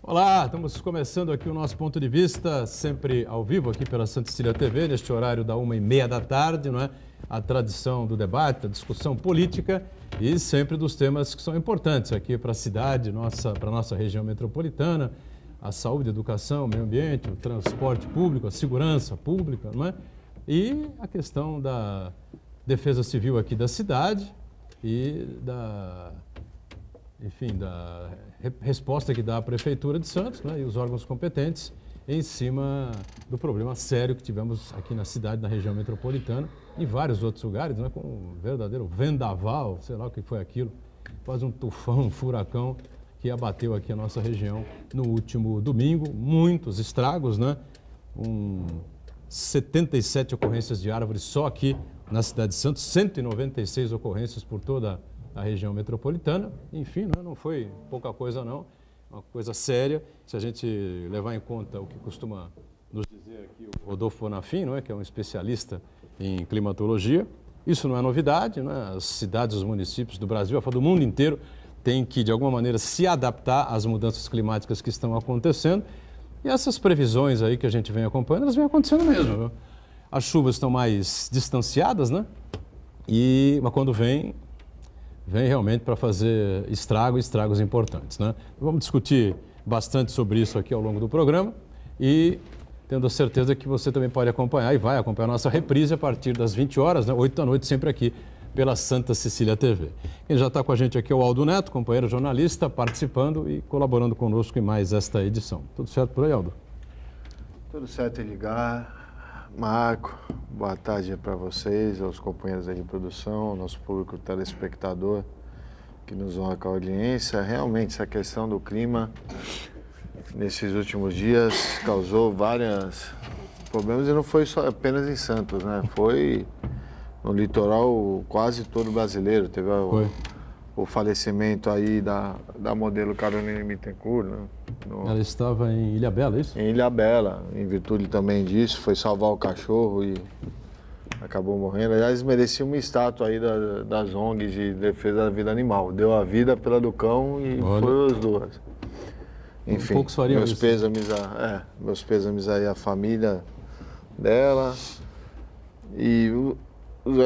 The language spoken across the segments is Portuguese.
Olá, estamos começando aqui o nosso ponto de vista, sempre ao vivo aqui pela Santa Cecília TV, neste horário da 1h30 da tarde, não é? A tradição do debate, a discussão política e sempre dos temas que são importantes aqui para a cidade, para a nossa região metropolitana, a saúde, a educação, o meio ambiente, o transporte público, a segurança pública, não é? E a questão da defesa civil aqui da cidade e da resposta que dá a Prefeitura de Santos, né, e os órgãos competentes em cima do problema sério que tivemos aqui na cidade, na região metropolitana, e vários outros lugares, né, com um verdadeiro vendaval, sei lá o que foi aquilo, quase um tufão, um furacão que abateu aqui a nossa região no último domingo. Muitos estragos, né? 77 ocorrências de árvores só aqui na cidade de Santos, 196 ocorrências por toda a região metropolitana. Enfim, não foi pouca coisa não, uma coisa séria, se a gente levar em conta o que costuma nos dizer aqui o Rodolfo Bonafim, não é? Que é um especialista em climatologia. Isso não é novidade, né? As cidades, os municípios do Brasil, do mundo inteiro, têm que, de alguma maneira, se adaptar às mudanças climáticas que estão acontecendo. E essas previsões aí que a gente vem acompanhando, elas vêm acontecendo mesmo, viu? As chuvas estão mais distanciadas, né? Mas quando vem realmente para fazer estragos importantes, né? Vamos discutir bastante sobre isso aqui ao longo do programa e tendo a certeza que você também pode acompanhar e vai acompanhar a nossa reprise a partir das 20 horas, né? 8 da noite, sempre aqui pela Santa Cecília TV. Quem já está com a gente aqui é o Aldo Neto, companheiro jornalista, participando e colaborando conosco em mais esta edição. Tudo certo por aí, Aldo? Tudo certo em ligar. Marco, boa tarde para vocês, aos companheiros aí de produção, ao nosso público telespectador que nos honra com a audiência. Realmente, essa questão do clima, nesses últimos dias, causou vários problemas e não foi só apenas em Santos, né? Foi no litoral quase todo brasileiro. Teve o falecimento aí da modelo Caroline Bittencourt, né? Ela estava em Ilhabela, é isso? Em Ilhabela, em virtude também disso, foi salvar o cachorro e acabou morrendo. Aliás, merecia uma estátua aí das ONGs de defesa da vida animal. Deu a vida pela do cão e foi as duas. Enfim, meus pêsames aí à família dela e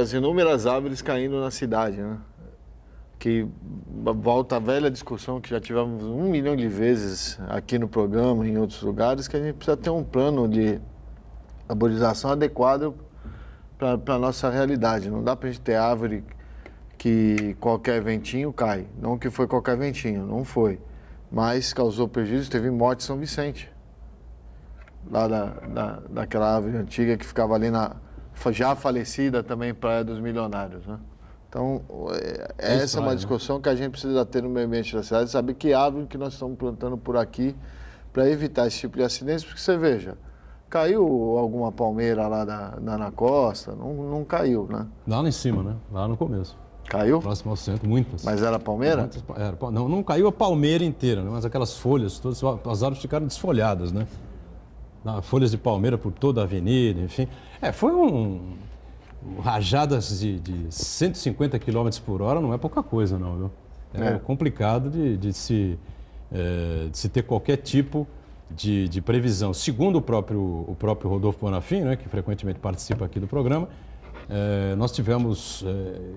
as inúmeras árvores caindo na cidade, né? Que volta a velha discussão que já tivemos 1 milhão de vezes aqui no programa e em outros lugares, que a gente precisa ter um plano de arborização adequado para a nossa realidade. Não dá para a gente ter árvore que qualquer ventinho cai. Não que foi qualquer ventinho, não foi. Mas causou prejuízo, teve morte em São Vicente. Lá daquela árvore antiga que ficava ali já falecida também, Praia dos Milionários, né? Então, essa é uma discussão que a gente precisa ter no meio ambiente da cidade, saber que árvore que nós estamos plantando por aqui para evitar esse tipo de acidentes, porque você veja, caiu alguma palmeira lá na costa? Não caiu, né? Lá em cima, né? Lá no começo. Caiu? Próximo ao centro, muitas. Mas era palmeira? Não caiu a palmeira inteira, né? Mas aquelas folhas, todas, as árvores ficaram desfolhadas, né? Folhas de palmeira por toda a avenida, enfim. Foi rajadas de 150 km por hora não é pouca coisa, não, viu? É complicado de se ter qualquer tipo de previsão. Segundo o próprio Rodolfo Bonafim, né, que frequentemente participa aqui do programa, nós tivemos,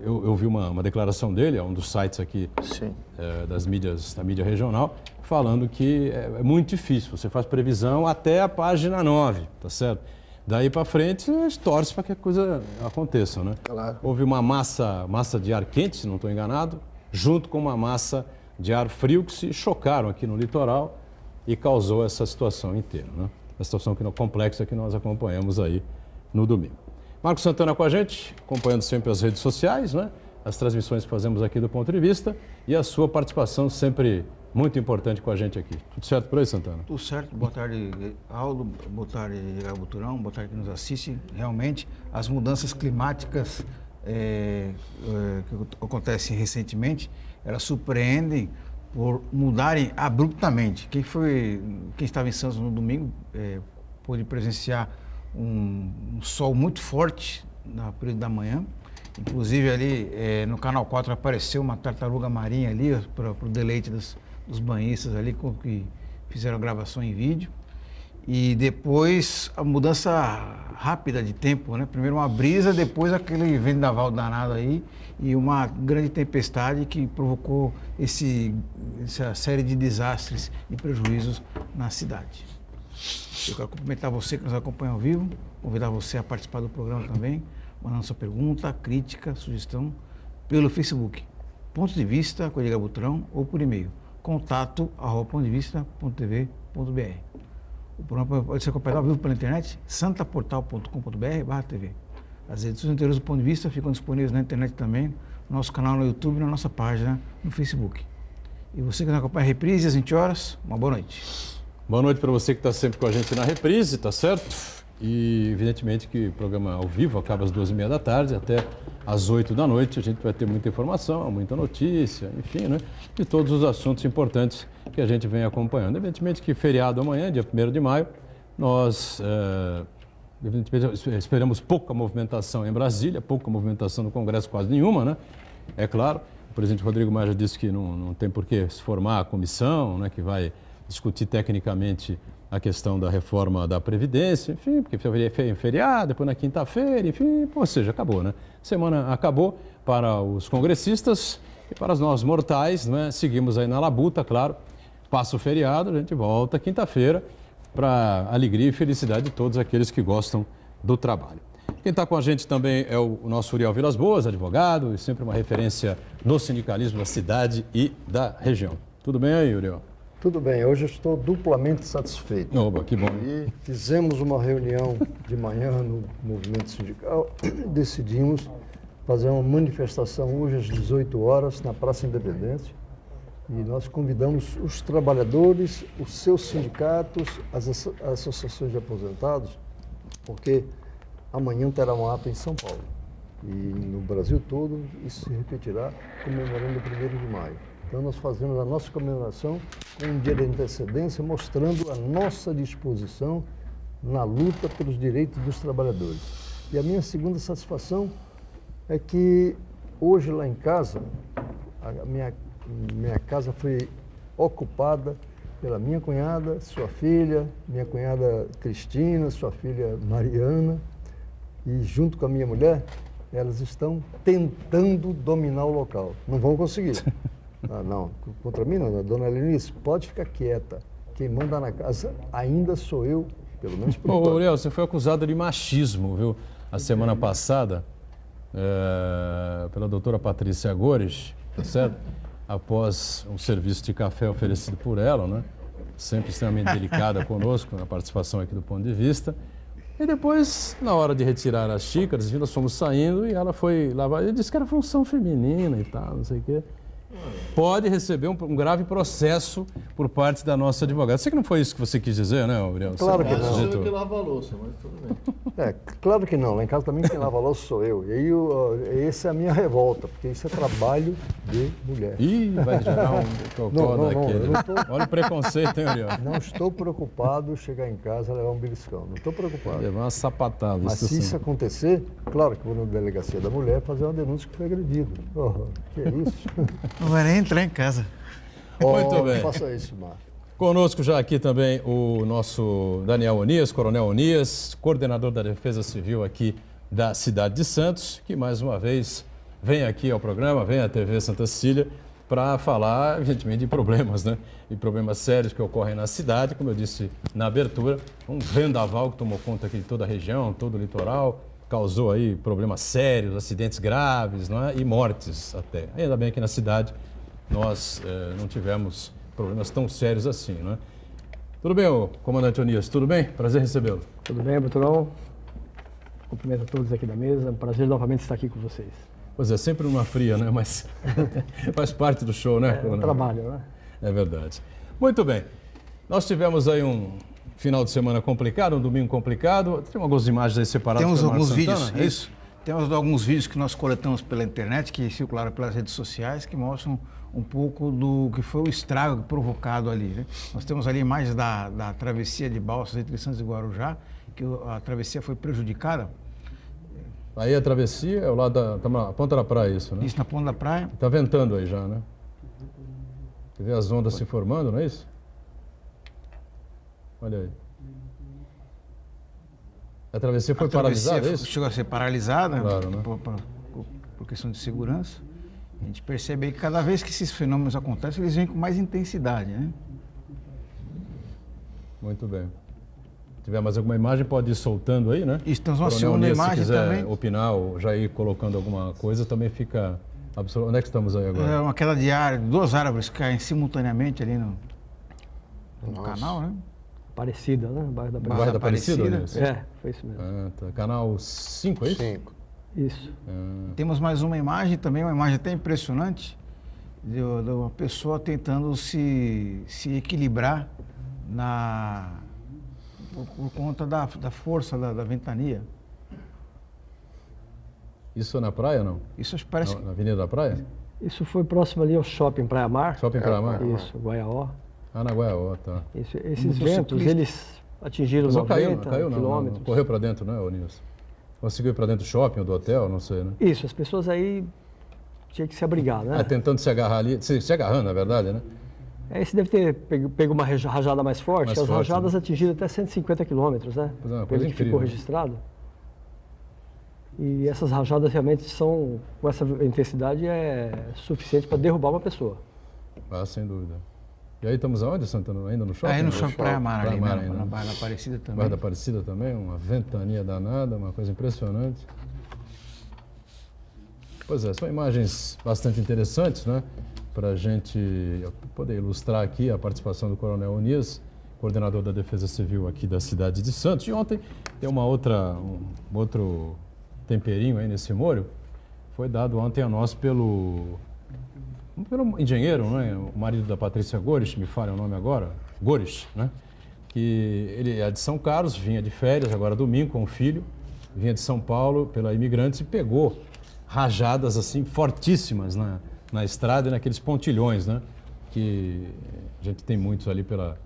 eu vi uma declaração dele, a um dos sites aqui da mídia regional, falando que é muito difícil, você faz previsão até a página 9, tá certo? Daí para frente, a gente torce para que a coisa aconteça, né? Claro. Houve uma massa de ar quente, se não estou enganado, junto com uma massa de ar frio que se chocaram aqui no litoral e causou essa situação inteira, né? A situação complexa que nós acompanhamos aí no domingo. Marcos Santana com a gente, acompanhando sempre as redes sociais, né? As transmissões que fazemos aqui do Ponto de Vista e a sua participação sempre muito importante com a gente aqui. Tudo certo por aí, Santana? Tudo certo. Boa tarde, Aldo. Boa tarde, Buturão. Boa tarde, que nos assiste. Realmente, as mudanças climáticas que acontecem recentemente, elas surpreendem por mudarem abruptamente. Quem estava em Santos no domingo pôde presenciar um sol muito forte no período da manhã. Inclusive ali no Canal 4 apareceu uma tartaruga marinha ali para o deleite dos banhistas ali, que fizeram a gravação em vídeo. E depois a mudança rápida de tempo, né? Primeiro uma brisa, depois aquele vendaval danado aí e uma grande tempestade que provocou essa série de desastres e prejuízos na cidade. Eu quero cumprimentar você que nos acompanha ao vivo, convidar você a participar do programa também, mandando sua pergunta, crítica, sugestão pelo Facebook, Ponto de Vista com Edgar Butrão, ou por e-mail, contato@pontodevista.tv.br. O programa pode ser acompanhado ao vivo pela internet, santaportal.com.br/tv. As edições anteriores do Ponto de Vista ficam disponíveis na internet também, no nosso canal no YouTube e na nossa página no Facebook. E você que nos acompanha a reprise às 20 horas, uma boa noite. Boa noite para você que está sempre com a gente na reprise, tá certo? E evidentemente que o programa ao vivo acaba às 2h30 da tarde, até às 8 da noite a gente vai ter muita informação, muita notícia, enfim, né? De todos os assuntos importantes que a gente vem acompanhando. Evidentemente que feriado amanhã, dia 1º de maio, nós evidentemente esperamos pouca movimentação em Brasília, pouca movimentação no Congresso, quase nenhuma, né? É claro, o presidente Rodrigo Maia já disse que não tem por que se formar a comissão, né, que vai discutir tecnicamente a questão da reforma da Previdência, enfim, porque feriado, depois na quinta-feira, enfim, ou seja, acabou, né? Semana acabou para os congressistas e para nós mortais, né? Seguimos aí na labuta, claro, passa o feriado, a gente volta quinta-feira para alegria e felicidade de todos aqueles que gostam do trabalho. Quem está com a gente também é o nosso Uriel Vilas Boas, advogado e sempre uma referência no sindicalismo da cidade e da região. Tudo bem aí, Uriel? Tudo bem, hoje eu estou duplamente satisfeito. Oba, que bom. E fizemos uma reunião de manhã no movimento sindical, decidimos fazer uma manifestação hoje às 18 horas na Praça Independência e nós convidamos os trabalhadores, os seus sindicatos, as associações de aposentados, porque amanhã terá um ato em São Paulo e no Brasil todo isso se repetirá comemorando o 1º de maio. Então, nós fazemos a nossa comemoração com um dia de antecedência, mostrando a nossa disposição na luta pelos direitos dos trabalhadores. E a minha segunda satisfação é que hoje lá em casa, a minha casa foi ocupada pela minha cunhada, sua filha, minha cunhada Cristina, sua filha Mariana, e junto com a minha mulher, elas estão tentando dominar o local. Não vão conseguir. Não, contra mim não, dona Lenice, pode ficar quieta. Quem manda na casa ainda sou eu, pelo menos por enquanto. Ô, Uriel, você foi acusado de machismo, viu? A semana passada, pela doutora Patrícia Gores, tá certo? Após um serviço de café oferecido por ela, né? Sempre extremamente delicada conosco, na participação aqui do Ponto de Vista. E depois, na hora de retirar as xícaras, nós fomos saindo e ela foi lavar. Eu disse que era função feminina e tal, não sei o quê. Pode receber um grave processo por parte da nossa advogada. Sei que não foi isso que você quis dizer, né, Uriel? Claro que não. Sou eu que lavo a louça, mas tudo bem. Claro que não. Lá em casa também quem lava a louça sou eu. E aí, essa é a minha revolta, porque isso é trabalho de mulher. Ih, vai gerar um cocô daquele. Olha o preconceito, hein, Uriel? Não estou preocupado chegar em casa e levar um beliscão. Não estou preocupado. Levar uma sapatada. Mas se isso acontecer, claro que vou na delegacia da mulher fazer uma denúncia que foi agredido. Oh, que é isso? Não vai nem entrar em casa. Muito bem. Faça isso, Marco. Conosco já aqui também o nosso Daniel Onias, Coronel Onias, coordenador da Defesa Civil aqui da cidade de Santos, que mais uma vez vem aqui ao programa, vem à TV Santa Cecília para falar, evidentemente, de problemas, né? De problemas sérios que ocorrem na cidade, como eu disse na abertura, um vendaval que tomou conta aqui de toda a região, todo o litoral, causou aí problemas sérios, acidentes graves, não é? E mortes até. Ainda bem que na cidade nós não tivemos problemas tão sérios assim, não é? Tudo bem, comandante Onias? Tudo bem? Prazer recebê-lo. Tudo bem, Butrão? Cumprimento a todos aqui da mesa. É um prazer novamente estar aqui com vocês. Pois é, sempre numa fria, né? Mas faz parte do show, né? É um trabalho, né? É verdade. Muito bem. Nós tivemos aí um final de semana complicado, um domingo complicado. Tem algumas imagens aí separadas. Temos alguns vídeos, Santana, é isso? Temos alguns vídeos que nós coletamos pela internet, que circularam pelas redes sociais, que mostram um pouco do que foi o estrago provocado ali, né? Nós temos ali imagens da travessia de balsas entre Santos e Guarujá, que a travessia foi prejudicada. Aí a travessia é o lado da ponta da praia, isso, né? Isso na ponta da praia. Está ventando aí já, né? Você vê as ondas se formando, não é isso? Olha aí. A travessia foi A travessia paralisada, é isso? chegou a ser paralisada, Claro, né? por questão de segurança. A gente percebe que cada vez que esses fenômenos acontecem, eles vêm com mais intensidade, né? Muito bem. Se tiver mais alguma imagem, pode ir soltando aí, né? Isso, temos uma Coronel segunda Nias, imagem se quiser também. opinar ou já ir colocando alguma coisa, também fica absoluto. Onde é que estamos aí agora? É uma queda de árvore, 2 árvores caem simultaneamente ali no canal, né? Aparecida, né? Bairro da No bairro da Aparecida? Aparecida. Nias? É, foi isso mesmo. Ah, tá. Canal 5, é isso? 5. Isso. Ah, Temos mais uma imagem também, uma imagem até impressionante, de uma pessoa tentando se equilibrar por conta da força da ventania. isso na praia, não? Isso parece Na Avenida da Praia? Isso foi próximo ali ao Shopping Praia Mar. Shopping Praia Mar? Isso, Guaiaó. Ah, na Guaiaó, tá. Esses Motociclista. ventos, eles atingiram Mas não 90 caiu não, quilômetros. não. Correu para dentro, né, ô Nilson? Conseguiu ir para dentro do shopping ou do hotel, não sei, né? Isso, as pessoas aí tinham que se abrigar, né? Tentando se agarrar ali, se agarrando, na verdade, né? Esse deve ter pego uma rajada mais forte, Mais que as forte, rajadas né? atingiram até 150 quilômetros, né? Pois é, uma Pelo coisa que ficou incrível, né? registrado. E essas rajadas realmente são, com essa intensidade, é suficiente para derrubar uma pessoa. Ah, sem dúvida. E aí estamos aonde, Santana? Ainda no shopping? aí no shopping Praia Mar Praia ali, Mar né? ainda, Na né? Baía da Aparecida também. Bairro da Aparecida também, uma ventania danada, uma coisa impressionante. Pois é, são imagens bastante interessantes, né? Para a gente poder ilustrar aqui a participação do Coronel Onias, coordenador da Defesa Civil aqui da cidade de Santos. E ontem tem um outro temperinho aí nesse molho, foi dado ontem a nós pelo engenheiro, né? O marido da Patrícia Gores, me falha o nome agora, Gores, né? Que ele é de São Carlos, vinha de férias, agora domingo com o filho, vinha de São Paulo pela Imigrantes e pegou rajadas assim fortíssimas na estrada e naqueles pontilhões, né? Que a gente tem muitos ali pela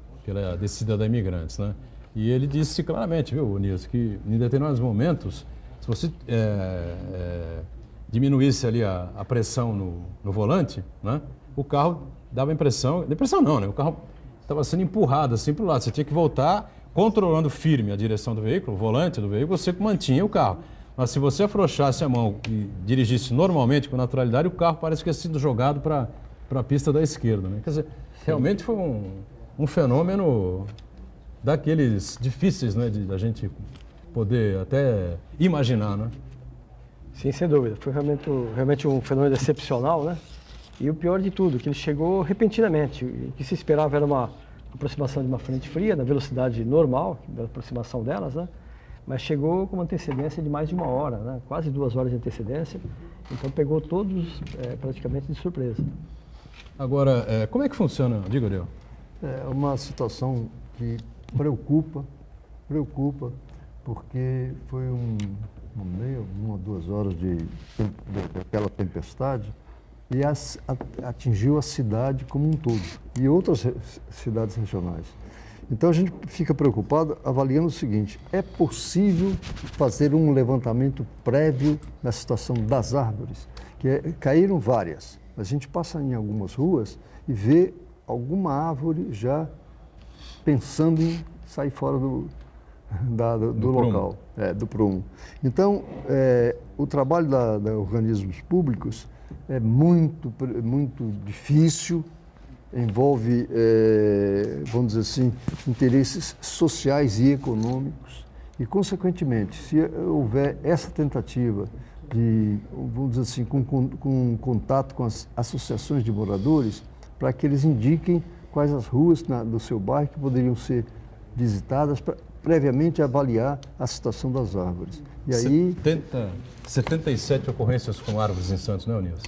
descida da Imigrantes, né? E ele disse claramente, viu, Nilson, que em determinados momentos, se você diminuísse ali a pressão no volante, né? O carro dava impressão não, né? O carro estava sendo empurrado assim para o lado, você tinha que voltar controlando firme a direção do veículo, o volante do veículo, você mantinha o carro. Mas se você afrouxasse a mão e dirigisse normalmente, com naturalidade, o carro parece que ia sido jogado para a pista da esquerda, né? Quer dizer, realmente foi um fenômeno daqueles difíceis, né, de a gente poder até imaginar, né? Sim, sem dúvida. Foi realmente um fenômeno excepcional, né? E o pior de tudo, que ele chegou repentinamente. O que se esperava era uma aproximação de uma frente fria, na velocidade normal, da aproximação delas, né? Mas chegou com uma antecedência de mais de 1 hora, né? Quase 2 horas de antecedência. Então pegou todos praticamente de surpresa. Agora, como é que funciona? Diga, Ariel. É uma situação que preocupa, porque foi 1 ou 2 horas daquela tempestade e atingiu a cidade como um todo e outras cidades regionais. Então a gente fica preocupado avaliando o seguinte: é possível fazer um levantamento prévio na situação das árvores? Caíram várias. A gente passa em algumas ruas e vê alguma árvore já pensando em sair fora do local, do prumo. Então, o trabalho da organismos públicos é muito difícil, envolve, vamos dizer assim, interesses sociais e econômicos e, consequentemente, se houver essa tentativa de, vamos dizer assim, com contato com as associações de moradores, para que eles indiquem quais as ruas do seu bairro que poderiam ser visitadas para previamente avaliar a situação das árvores. E aí 77 ocorrências com árvores em Santos, né, Nilson?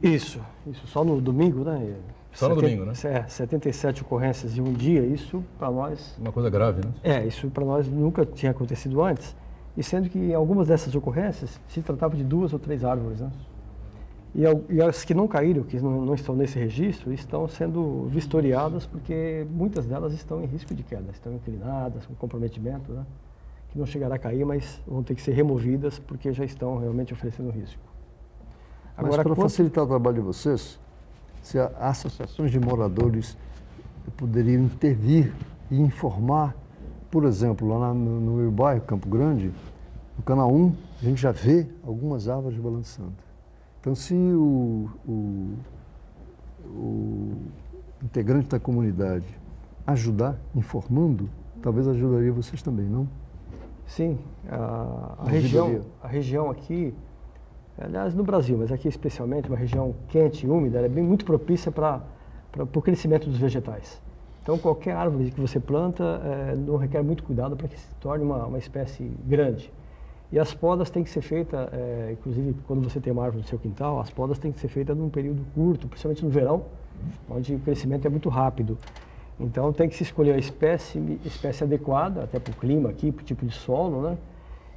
Isso só no domingo, né? Só no domingo, né? 77 ocorrências em um dia, isso para nós... Uma coisa grave, né? Isso para nós nunca tinha acontecido antes, e sendo que algumas dessas ocorrências se tratava de 2 ou 3 árvores, né? E as que não caíram, que não estão nesse registro, estão sendo vistoriadas porque muitas delas estão em risco de queda, estão inclinadas, com comprometimento, né? Que não chegará a cair, mas vão ter que ser removidas porque já estão realmente oferecendo risco. Mas para facilitar o trabalho de vocês, se as associações de moradores poderiam intervir e informar. Por exemplo, lá no meu bairro, Campo Grande, no Canal 1, a gente já vê algumas árvores balançando. Então, se o integrante da comunidade ajudar, informando, talvez ajudaria vocês também, não? Sim, a Ouvidoria. região aqui, aliás no Brasil, mas aqui especialmente, uma região quente e úmida, ela é bem muito propícia para o crescimento dos vegetais. Então qualquer árvore que você planta não requer muito cuidado para que se torne uma espécie grande. E as podas têm que ser feitas, inclusive quando você tem uma árvore no seu quintal, as podas têm que ser feitas num período curto, principalmente no verão, onde o crescimento é muito rápido. Então tem que se escolher a espécie adequada, até para o clima aqui, para o tipo de solo, né?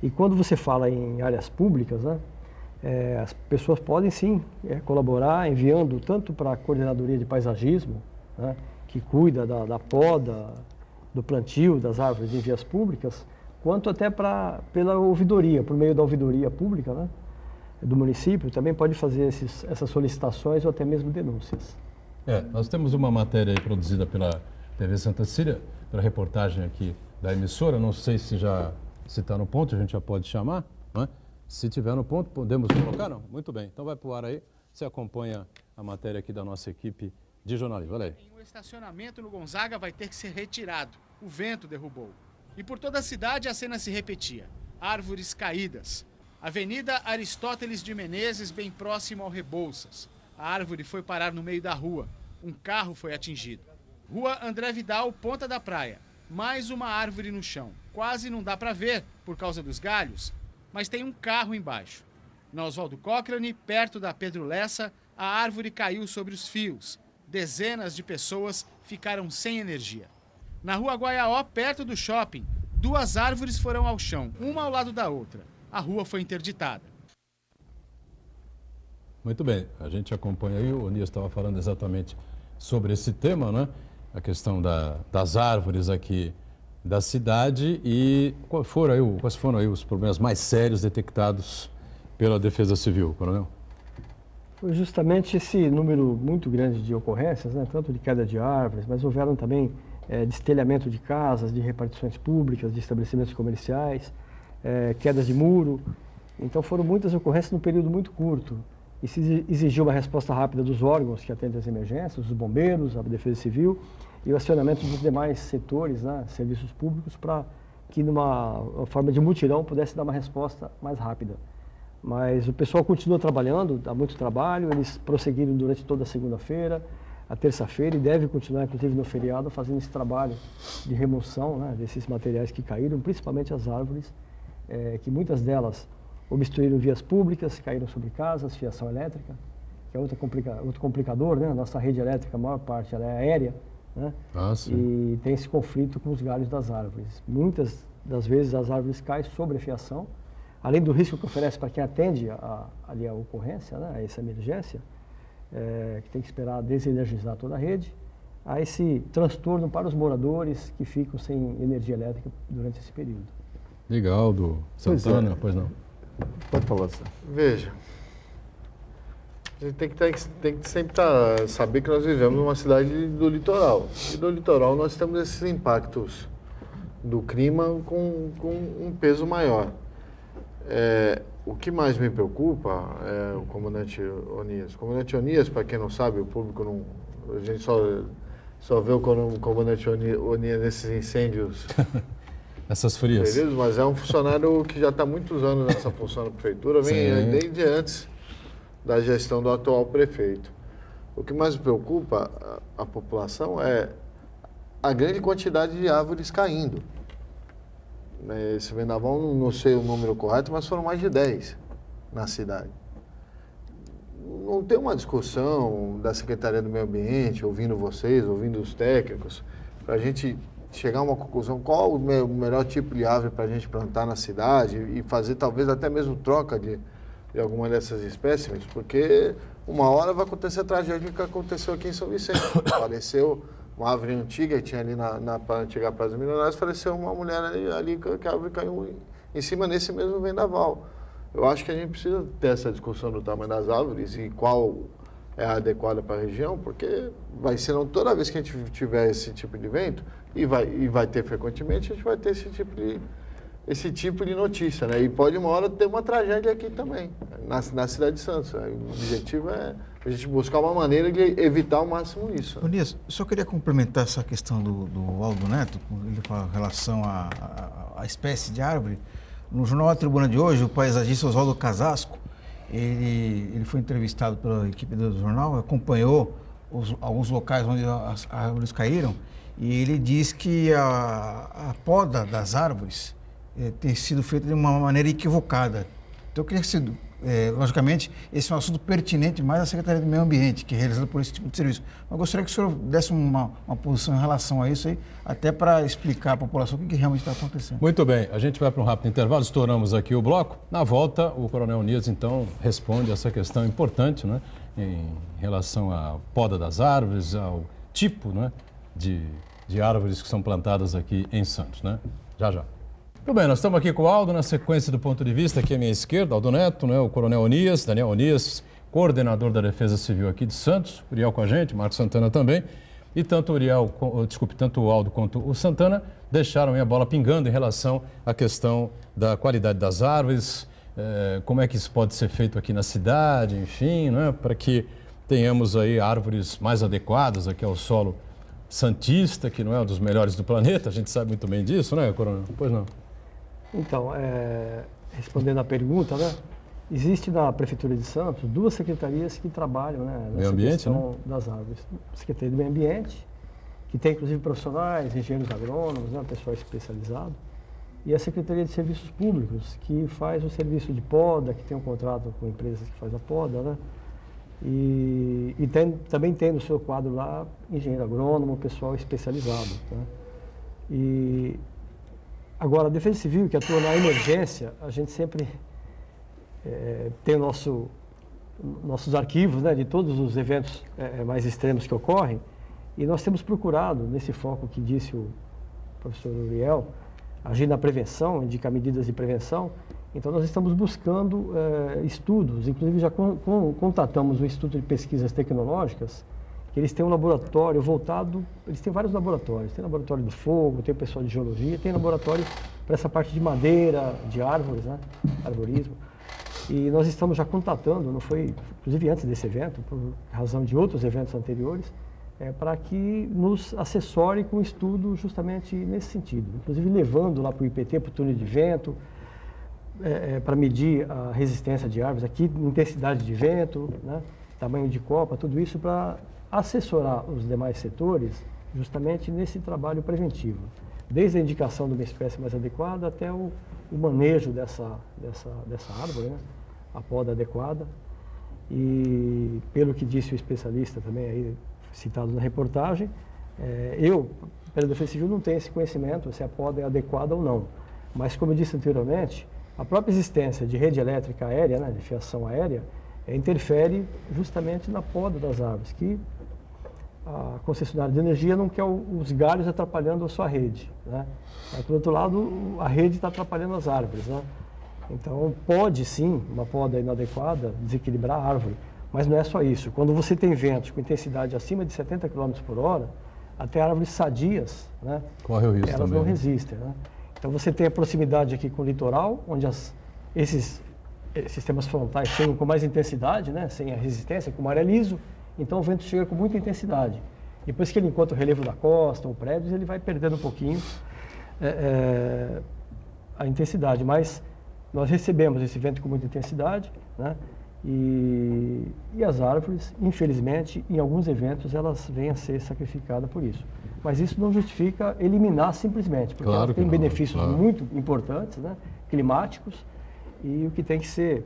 E quando você fala em áreas públicas, né, as pessoas podem sim colaborar enviando tanto para a Coordenadoria de Paisagismo, né, que cuida da poda, do plantio das árvores em vias públicas, quanto até pela ouvidoria, por meio da ouvidoria pública, né, do município, também pode fazer essas solicitações ou até mesmo denúncias. Nós temos uma matéria aí produzida pela TV Santa Cília, pela reportagem aqui da emissora, não sei se está no ponto, a gente já pode chamar, não é? Se tiver no ponto, podemos colocar, não? Muito bem, então vai para o ar aí, você acompanha a matéria aqui da nossa equipe de jornalismo, olha aí. O estacionamento no Gonzaga vai ter que ser retirado, o vento derrubou. E por toda a cidade a cena se repetia, árvores caídas. Avenida Aristóteles de Menezes, bem próximo ao Rebouças. A árvore foi parar no meio da rua. Um carro foi atingido. Rua André Vidal, Ponta da Praia. Mais uma árvore no chão. Quase não dá para ver por causa dos galhos, mas tem um carro embaixo. Na Oswaldo Cochrane, perto da Pedro Lessa, a árvore caiu sobre os fios. Dezenas de pessoas ficaram sem energia. Na Rua Guaiaó, perto do shopping, 2 árvores foram ao chão, uma ao lado da outra. A rua foi interditada. Muito bem, a gente acompanha aí, o Onias estava falando exatamente sobre esse tema, né? A questão das árvores aqui da cidade e quais foram aí os problemas mais sérios detectados pela Defesa Civil, coronel? Foi justamente esse número muito grande de ocorrências, né? Tanto de queda de árvores, mas houveram também destelhamento de casas, de repartições públicas, de estabelecimentos comerciais, quedas de muro. Então foram muitas ocorrências num período muito curto. E se exigiu uma resposta rápida dos órgãos que atendem às emergências, os bombeiros, a Defesa Civil e o acionamento dos demais setores, né, serviços públicos, para que numa forma de mutirão pudesse dar uma resposta mais rápida. Mas o pessoal continua trabalhando, dá muito trabalho, eles prosseguiram durante toda a segunda-feira, a terça-feira e deve continuar, inclusive no feriado, fazendo esse trabalho de remoção, né, desses materiais que caíram, principalmente as árvores, que muitas delas obstruíram vias públicas, caíram sobre casas, fiação elétrica, que é outro complicador, né? A nossa rede elétrica, a maior parte, ela é aérea, né? E tem esse conflito com os galhos das árvores. Muitas das vezes as árvores caem sobre a fiação, além do risco que oferece para quem atende ali a ocorrência, né? A essa emergência, que tem que esperar desenergizar toda a rede, há esse transtorno para os moradores que ficam sem energia elétrica durante esse período. Legal, do Santana, pois não. Pode falar, Sérgio. Veja, a gente tem que sempre saber que nós vivemos numa cidade do litoral. E do litoral nós temos esses impactos do clima com um peso maior. O que mais me preocupa é o comandante Onias. O comandante Onias, para quem não sabe, o público não... A gente só vê o comandante Onias nesses incêndios... Essas frias. Mas é um funcionário que já está há muitos anos nessa função da prefeitura, vem desde antes da gestão do atual prefeito. O que mais me preocupa a população é a grande quantidade de árvores caindo. Esse vendaval, não sei o número correto, mas foram mais de 10 na cidade. Não tem uma discussão da Secretaria do Meio Ambiente, ouvindo vocês, ouvindo os técnicos, para a gente chegar a uma conclusão, qual o melhor tipo de árvore para a gente plantar na cidade e fazer talvez até mesmo troca de alguma dessas espécimes, porque uma hora vai acontecer a tragédia que aconteceu aqui em São Vicente. Faleceu uma árvore antiga que tinha ali na antiga Praça Milionários, faleceu uma mulher ali que a árvore caiu em cima nesse mesmo vendaval. Eu acho que a gente precisa ter essa discussão do tamanho das árvores e qual é a adequada para a região, porque vai ser toda vez que a gente tiver esse tipo de evento, e vai ter frequentemente, a gente vai ter esse tipo de notícia, né? E pode uma hora ter uma tragédia aqui também, na cidade de Santos. O objetivo é a gente buscar uma maneira de evitar ao máximo isso. Elias, eu só queria complementar essa questão do Aldo Neto, quando ele fala em relação à espécie de árvore. No Jornal A Tribuna de hoje, o paisagista Oswaldo Casasco, ele foi entrevistado pela equipe do jornal, acompanhou alguns locais onde as árvores caíram, e ele diz que a poda das árvores tem sido feita de uma maneira equivocada. Então, eu queria que logicamente, esse é um assunto pertinente mais à Secretaria do Meio Ambiente, que é realizada por esse tipo de serviço. Mas eu gostaria que o senhor desse uma posição em relação a isso aí, até para explicar à população o que realmente está acontecendo. Muito bem, a gente vai para um rápido intervalo, estouramos aqui o bloco. Na volta, o Coronel Nias, então, responde essa questão importante, né, em relação à poda das árvores, ao tipo, né, de árvores que são plantadas aqui em Santos, né? Já, já. Muito bem, nós estamos aqui com o Aldo, na sequência do ponto de vista, aqui à minha esquerda, Aldo Neto, né, o Coronel Onias, Daniel Onias, coordenador da Defesa Civil aqui de Santos, Uriel com a gente, Marcos Santana também, e tanto o Aldo quanto o Santana deixaram a bola pingando em relação à questão da qualidade das árvores, como é que isso pode ser feito aqui na cidade, enfim, né, para que tenhamos aí árvores mais adequadas aqui ao solo santista, que não é um dos melhores do planeta, a gente sabe muito bem disso, né, Coronel? Pois não. Então, respondendo à pergunta, né, existe na Prefeitura de Santos 2 secretarias que trabalham, né, nessa questão, né, das árvores. A Secretaria do Meio Ambiente, que tem inclusive profissionais, engenheiros agrônomos, né, pessoal especializado, e a Secretaria de Serviços Públicos, que faz o serviço de poda, que tem um contrato com empresas que faz a poda, né, e também tem no seu quadro lá engenheiro agrônomo, pessoal especializado, né. E agora, a Defesa Civil, que atua na emergência, a gente sempre tem nossos arquivos, né, de todos os eventos mais extremos que ocorrem, e nós temos procurado, nesse foco que disse o professor Uriel, agir na prevenção, indicar medidas de prevenção. Então, nós estamos buscando estudos, inclusive já contatamos o Instituto de Pesquisas Tecnológicas, que eles têm um laboratório voltado, eles têm vários laboratórios, tem laboratório do fogo, tem o pessoal de geologia, tem laboratório para essa parte de madeira, de árvores, né, arborismo. E nós estamos já contatando, não foi, inclusive antes desse evento, por razão de outros eventos anteriores, para que nos assessore com estudo justamente nesse sentido. Inclusive levando lá para o IPT, para o túnel de vento, para medir a resistência de árvores aqui, intensidade de vento, né, tamanho de copa, tudo isso para assessorar os demais setores justamente nesse trabalho preventivo, desde a indicação de uma espécie mais adequada até o manejo dessa árvore, né? A poda adequada. E pelo que disse o especialista também aí citado na reportagem, eu, pela Defesa Civil, não tenho esse conhecimento se a poda é adequada ou não, mas como eu disse anteriormente, a própria existência de rede elétrica aérea, né, de fiação aérea, interfere justamente na poda das árvores, que a concessionária de energia não quer os galhos atrapalhando a sua rede, né? Mas, por outro lado, a rede está atrapalhando as árvores, né? Então, pode sim, uma poda inadequada, desequilibrar a árvore, mas não é só isso. Quando você tem ventos com intensidade acima de 70 km por hora, até árvores sadias, né, corre o risco elas também, não resistem, né? Então, você tem a proximidade aqui com o litoral, onde esses sistemas frontais chegam com mais intensidade, né, sem a resistência, com o mar é liso, então o vento chega com muita intensidade. Depois que ele encontra o relevo da costa ou prédios, ele vai perdendo um pouquinho a intensidade, mas nós recebemos esse vento com muita intensidade, né, e as árvores, infelizmente, em alguns eventos, elas vêm a ser sacrificadas por isso. Mas isso não justifica eliminar simplesmente, porque claro ela tem não, benefícios claro, muito importantes, né, climáticos, e o que tem que ser,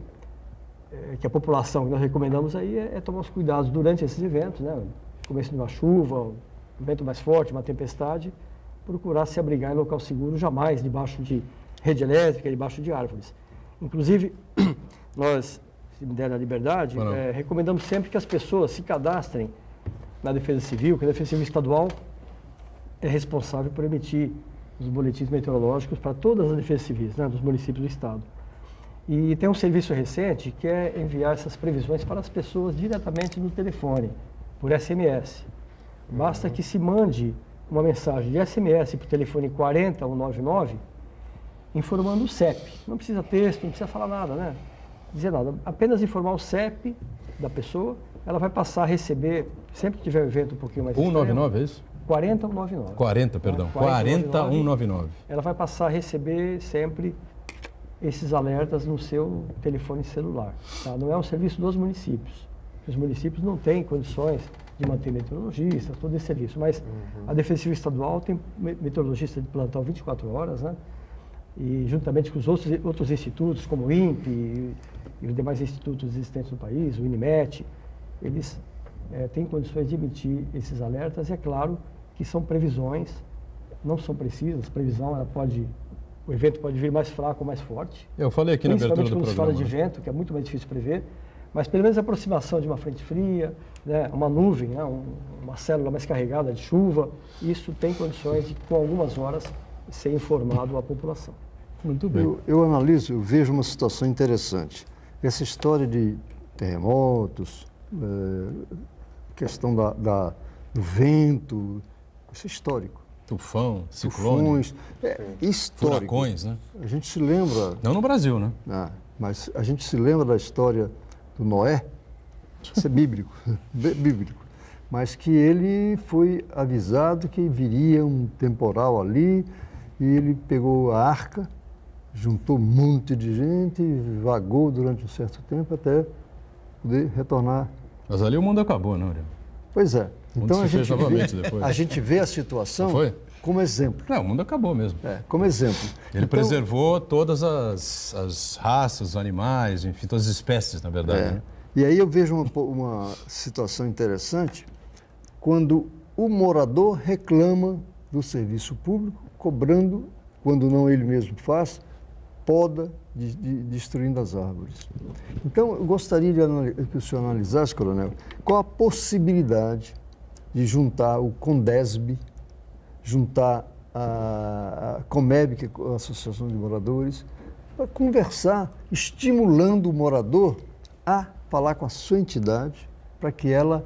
que a população que nós recomendamos aí é tomar os cuidados durante esses eventos, né, começo de uma chuva, um vento mais forte, uma tempestade, procurar se abrigar em local seguro, jamais debaixo de rede elétrica, debaixo de árvores. Inclusive, nós, se me der a liberdade, recomendamos sempre que as pessoas se cadastrem na Defesa Civil, que a Defesa Civil Estadual é responsável por emitir os boletins meteorológicos para todas as defesas civis, né, dos municípios do estado. E tem um serviço recente que é enviar essas previsões para as pessoas diretamente no telefone, por SMS. Basta que se mande uma mensagem de SMS para o telefone 40199, informando o CEP. Não precisa texto, não precisa falar nada, né? Dizer nada, apenas informar o CEP da pessoa, ela vai passar a receber, sempre que tiver um evento um pouquinho mais 199, é isso? 40199. 40, perdão. 40199. Ela vai passar a receber sempre esses alertas no seu telefone celular. Tá? Não é um serviço dos municípios. Os municípios não têm condições de manter meteorologistas, todo esse serviço, mas a Defesa Civil Estadual tem meteorologista de plantão 24 horas, né? E juntamente com os outros institutos, como o INPE e os demais institutos existentes no país, o INMET, eles têm condições de emitir esses alertas. E é claro que são previsões, não são precisas. Previsão, o evento pode vir mais fraco ou mais forte. Eu falei aqui na abertura do Principalmente quando se fala de programa. vento, que é muito mais difícil prever. Mas pelo menos a aproximação de uma frente fria, né, uma nuvem, né, uma célula mais carregada de chuva, isso tem condições de, com algumas horas, ser informado à população. Muito bem. Eu analiso, eu vejo uma situação interessante. Essa história de terremotos, questão do vento, isso é histórico. Tufão, ciclone, Tufões, histórico. furacões, né? A gente se lembra, Não no Brasil, né? mas a gente se lembra da história do Noé, isso é bíblico, bíblico, mas que ele foi avisado que viria um temporal ali, e ele pegou a arca, juntou um monte de gente e vagou durante um certo tempo até poder retornar. Mas ali o mundo acabou, né, Uriel? Pois é. mundo Então se fez novamente depois. a gente vê a situação Não foi? como exemplo. Não, o mundo acabou mesmo. Como exemplo. Ele Então, preservou todas as raças, os animais, enfim, todas as espécies, na verdade. Né? E aí eu vejo uma situação interessante quando o morador reclama do serviço público, cobrando, quando não ele mesmo faz, poda, destruindo as árvores. Então, eu gostaria que o senhor analisasse, coronel, qual a possibilidade de juntar o CONDESB, juntar a COMEB, que é a Associação de Moradores, para conversar, estimulando o morador a falar com a sua entidade para que ela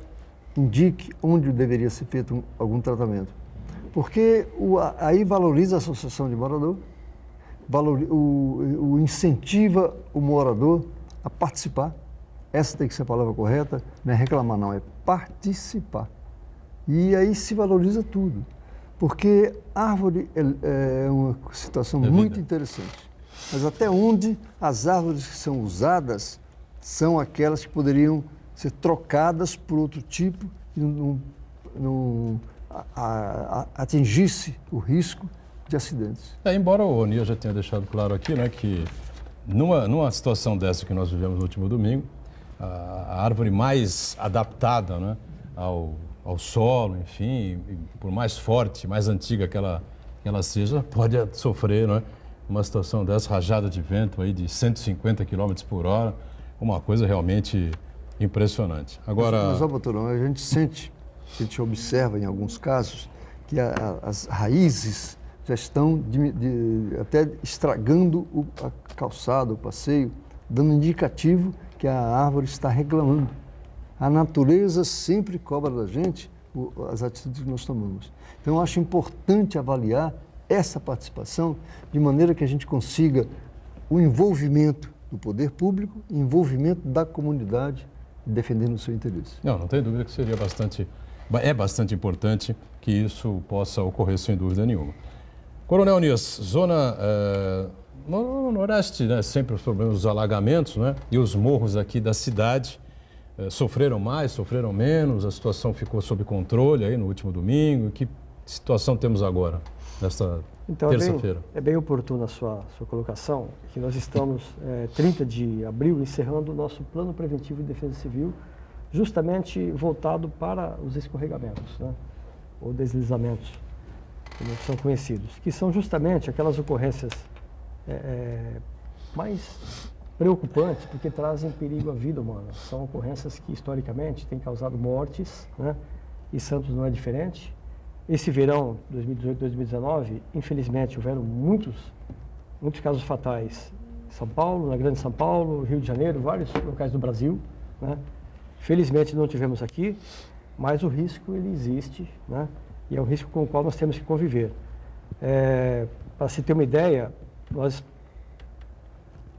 indique onde deveria ser feito algum porque aí valoriza a associação de morador, incentiva o morador a participar. Essa tem que ser a palavra correta, não é reclamar não, é participar. E aí se valoriza tudo, porque árvore é uma situação muito interessante. Mas até onde as árvores que são usadas são aquelas que poderiam ser trocadas por outro tipo e não atingisse o risco de acidentes. Embora o Onir já tenha deixado claro aqui, né, que numa situação dessa que nós vivemos no último domingo, a árvore mais adaptada, né, ao solo, enfim, e por mais forte, mais antiga que ela seja, pode sofrer, né, uma situação dessa, rajada de vento aí de 150 km por hora, uma coisa realmente impressionante. Agora... Mas, doutor, a gente observa em alguns casos que as raízes já estão até estragando a calçada, o passeio, dando indicativo que a árvore está reclamando. A natureza sempre cobra da gente as atitudes que nós tomamos. Então, eu acho importante avaliar essa participação de maneira que a gente consiga o envolvimento do poder público, envolvimento da comunidade defendendo o seu interesse. Não tem dúvida que é bastante importante que isso possa ocorrer, sem dúvida nenhuma. Coronel Nias, zona no Noroeste, né, sempre os problemas dos alagamentos, né, e os morros aqui da cidade sofreram mais, sofreram menos, a situação ficou sob controle aí no último domingo. Que situação temos agora, nesta terça-feira? É bem oportuna a sua colocação, que nós estamos, 30 de abril, encerrando o nosso plano preventivo de defesa civil, justamente voltado para os escorregamentos, né, ou deslizamentos, como são conhecidos, que são justamente aquelas ocorrências mais preocupantes, porque trazem perigo à vida humana. São ocorrências que, historicamente, têm causado mortes, né, e Santos não é diferente. Esse verão, 2018-2019, infelizmente, houveram muitos casos fatais São Paulo, na Grande São Paulo, Rio de Janeiro, vários locais do Brasil, né? Felizmente não tivemos aqui, mas o risco ele existe, né? E é um risco com o qual nós temos que conviver. Para se ter uma ideia, nós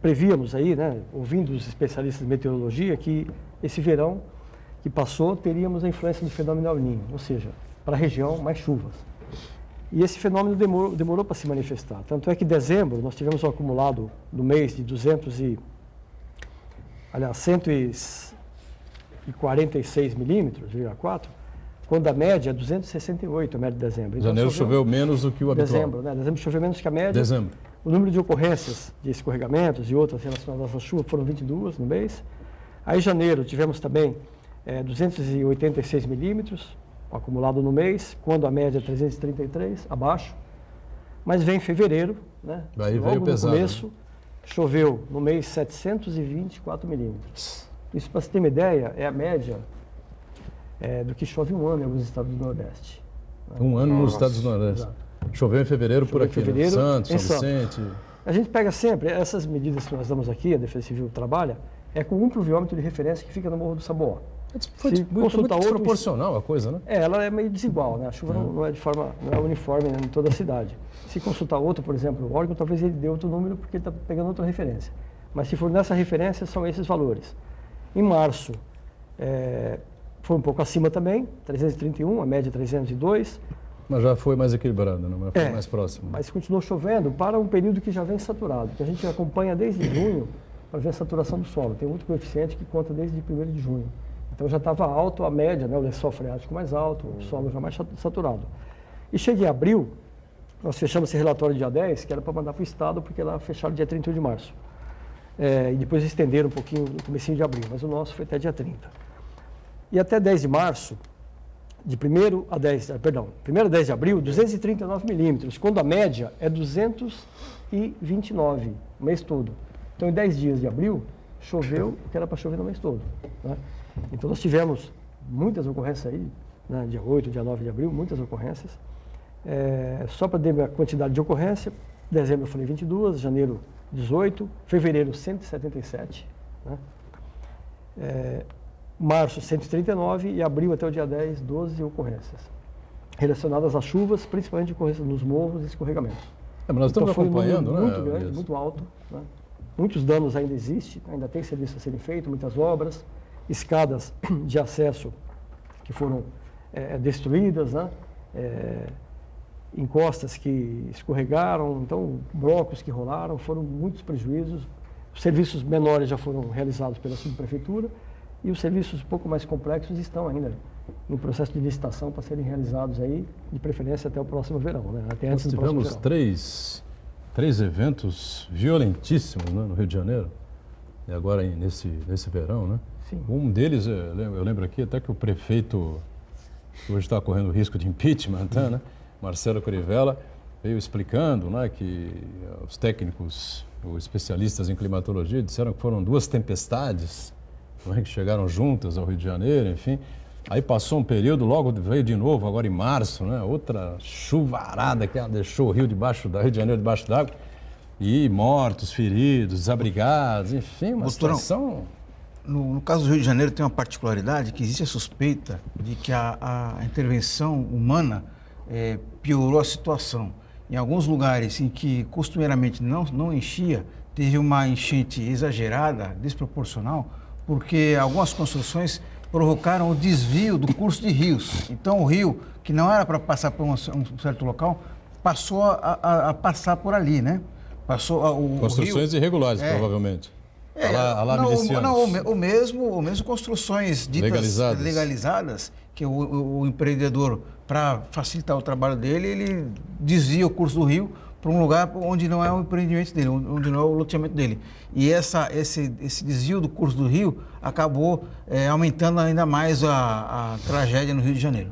prevíamos aí, né, ouvindo os especialistas de meteorologia, que esse verão que passou teríamos a influência do fenômeno El Niño, ou seja, para a região mais chuvas. E esse fenômeno demorou para se manifestar. Tanto é que em dezembro nós tivemos um acumulado no mês de 146 milímetros, 0,4, quando a média é 268, a média de dezembro. Então, Janeiro choveu menos do que o habitual. Dezembro, né? Dezembro choveu menos que a média. Dezembro. O número de ocorrências de escorregamentos e outras relacionadas à chuva foram 22 no mês. Aí em janeiro tivemos também 286 milímetros, acumulado no mês, quando a média é 333, abaixo. Mas vem fevereiro, né? Aí Logo veio pesado, no começo, choveu no mês 724 milímetros. Isso, para você ter uma ideia, é a média do que chove um ano em alguns estados do Nordeste. Um ano nos Estados Unidos. Exato. Choveu em fevereiro por Choveu em aqui, fevereiro, né? Santos, em São Santos. Vicente. A gente pega sempre, essas medidas que nós damos aqui, a Defesa Civil trabalha, é com um pluviômetro de referência que fica no Morro do Saboó. Foi Se muito consultar outro- desproporcional a coisa, né? Ela é meio desigual, né? A chuva não é uniforme, né, em toda a cidade. Se consultar outro, por exemplo, o órgão, talvez ele dê outro número porque ele está pegando outra referência. Mas se for nessa referência, são esses valores. Em março, foi um pouco acima também, 331, a média 302, Mas já foi mais equilibrado, né? Mas foi mais próximo. mas continuou chovendo para um período que já vem saturado, que a gente acompanha desde junho para ver a saturação do solo. Tem muito coeficiente que conta desde 1º de junho. Então já estava alto a média, né? O lençol freático mais alto, o solo já mais saturado. E cheguei em abril, nós fechamos esse relatório dia 10, que era para mandar para o Estado, porque lá fecharam dia 31 de março. E depois estenderam um pouquinho no comecinho de abril, mas o nosso foi até dia 30. E até 10 de março, de 1º a 10 de abril, 239 milímetros, quando a média é 229 o mês todo. Então, em 10 dias de abril, choveu o que era para chover no mês todo, né? Então, nós tivemos muitas ocorrências aí, né? Dia 8, dia 9 de abril, muitas ocorrências. Só para ter a quantidade de ocorrência, dezembro eu falei 22, janeiro 18, fevereiro 177, né? Março 139 e abril até o dia 10, 12 ocorrências relacionadas às chuvas, principalmente ocorrências nos morros e escorregamentos. Mas nós estamos Então, foi um número acompanhando, né? muito grande, muito alto, né? Muitos danos ainda existem, ainda tem serviço a serem feito, muitas obras, escadas de acesso que foram destruídas, né? Encostas que escorregaram, então blocos que rolaram, foram muitos prejuízos. Os serviços menores já foram realizados pela subprefeitura e os serviços um pouco mais complexos estão ainda no processo de licitação para serem realizados aí, de preferência até o próximo verão, né? Até Nós antes do próximo tivemos verão. três eventos violentíssimos, né, no Rio de Janeiro, e agora nesse verão, né? Sim. Um deles, eu lembro aqui até que o prefeito, que hoje está correndo risco de impeachment, né? Marcelo Crivella, veio explicando, né, que os técnicos, os especialistas em climatologia disseram que foram 2 tempestades, né, que chegaram juntas ao Rio de Janeiro, enfim. Aí passou um período, logo veio de novo, agora em março, né, outra chuvarada que deixou o Rio de Janeiro debaixo d'água, e mortos, feridos, desabrigados, enfim, uma situação... No caso do Rio de Janeiro tem uma particularidade, que existe a suspeita de que a intervenção humana piorou a situação. Em alguns lugares em que costumeiramente não enchia, teve uma enchente exagerada, desproporcional, porque algumas construções provocaram o desvio do curso de rios. Então o rio, que não era para passar por um certo local, passou a passar por ali, né? Construções irregulares, provavelmente. Ou mesmo construções ditas legalizadas, que o empreendedor, para facilitar o trabalho dele, ele desvia o curso do rio para um lugar onde não é o empreendimento dele, onde não é o loteamento dele. E esse desvio do curso do rio acabou aumentando ainda mais a tragédia no Rio de Janeiro.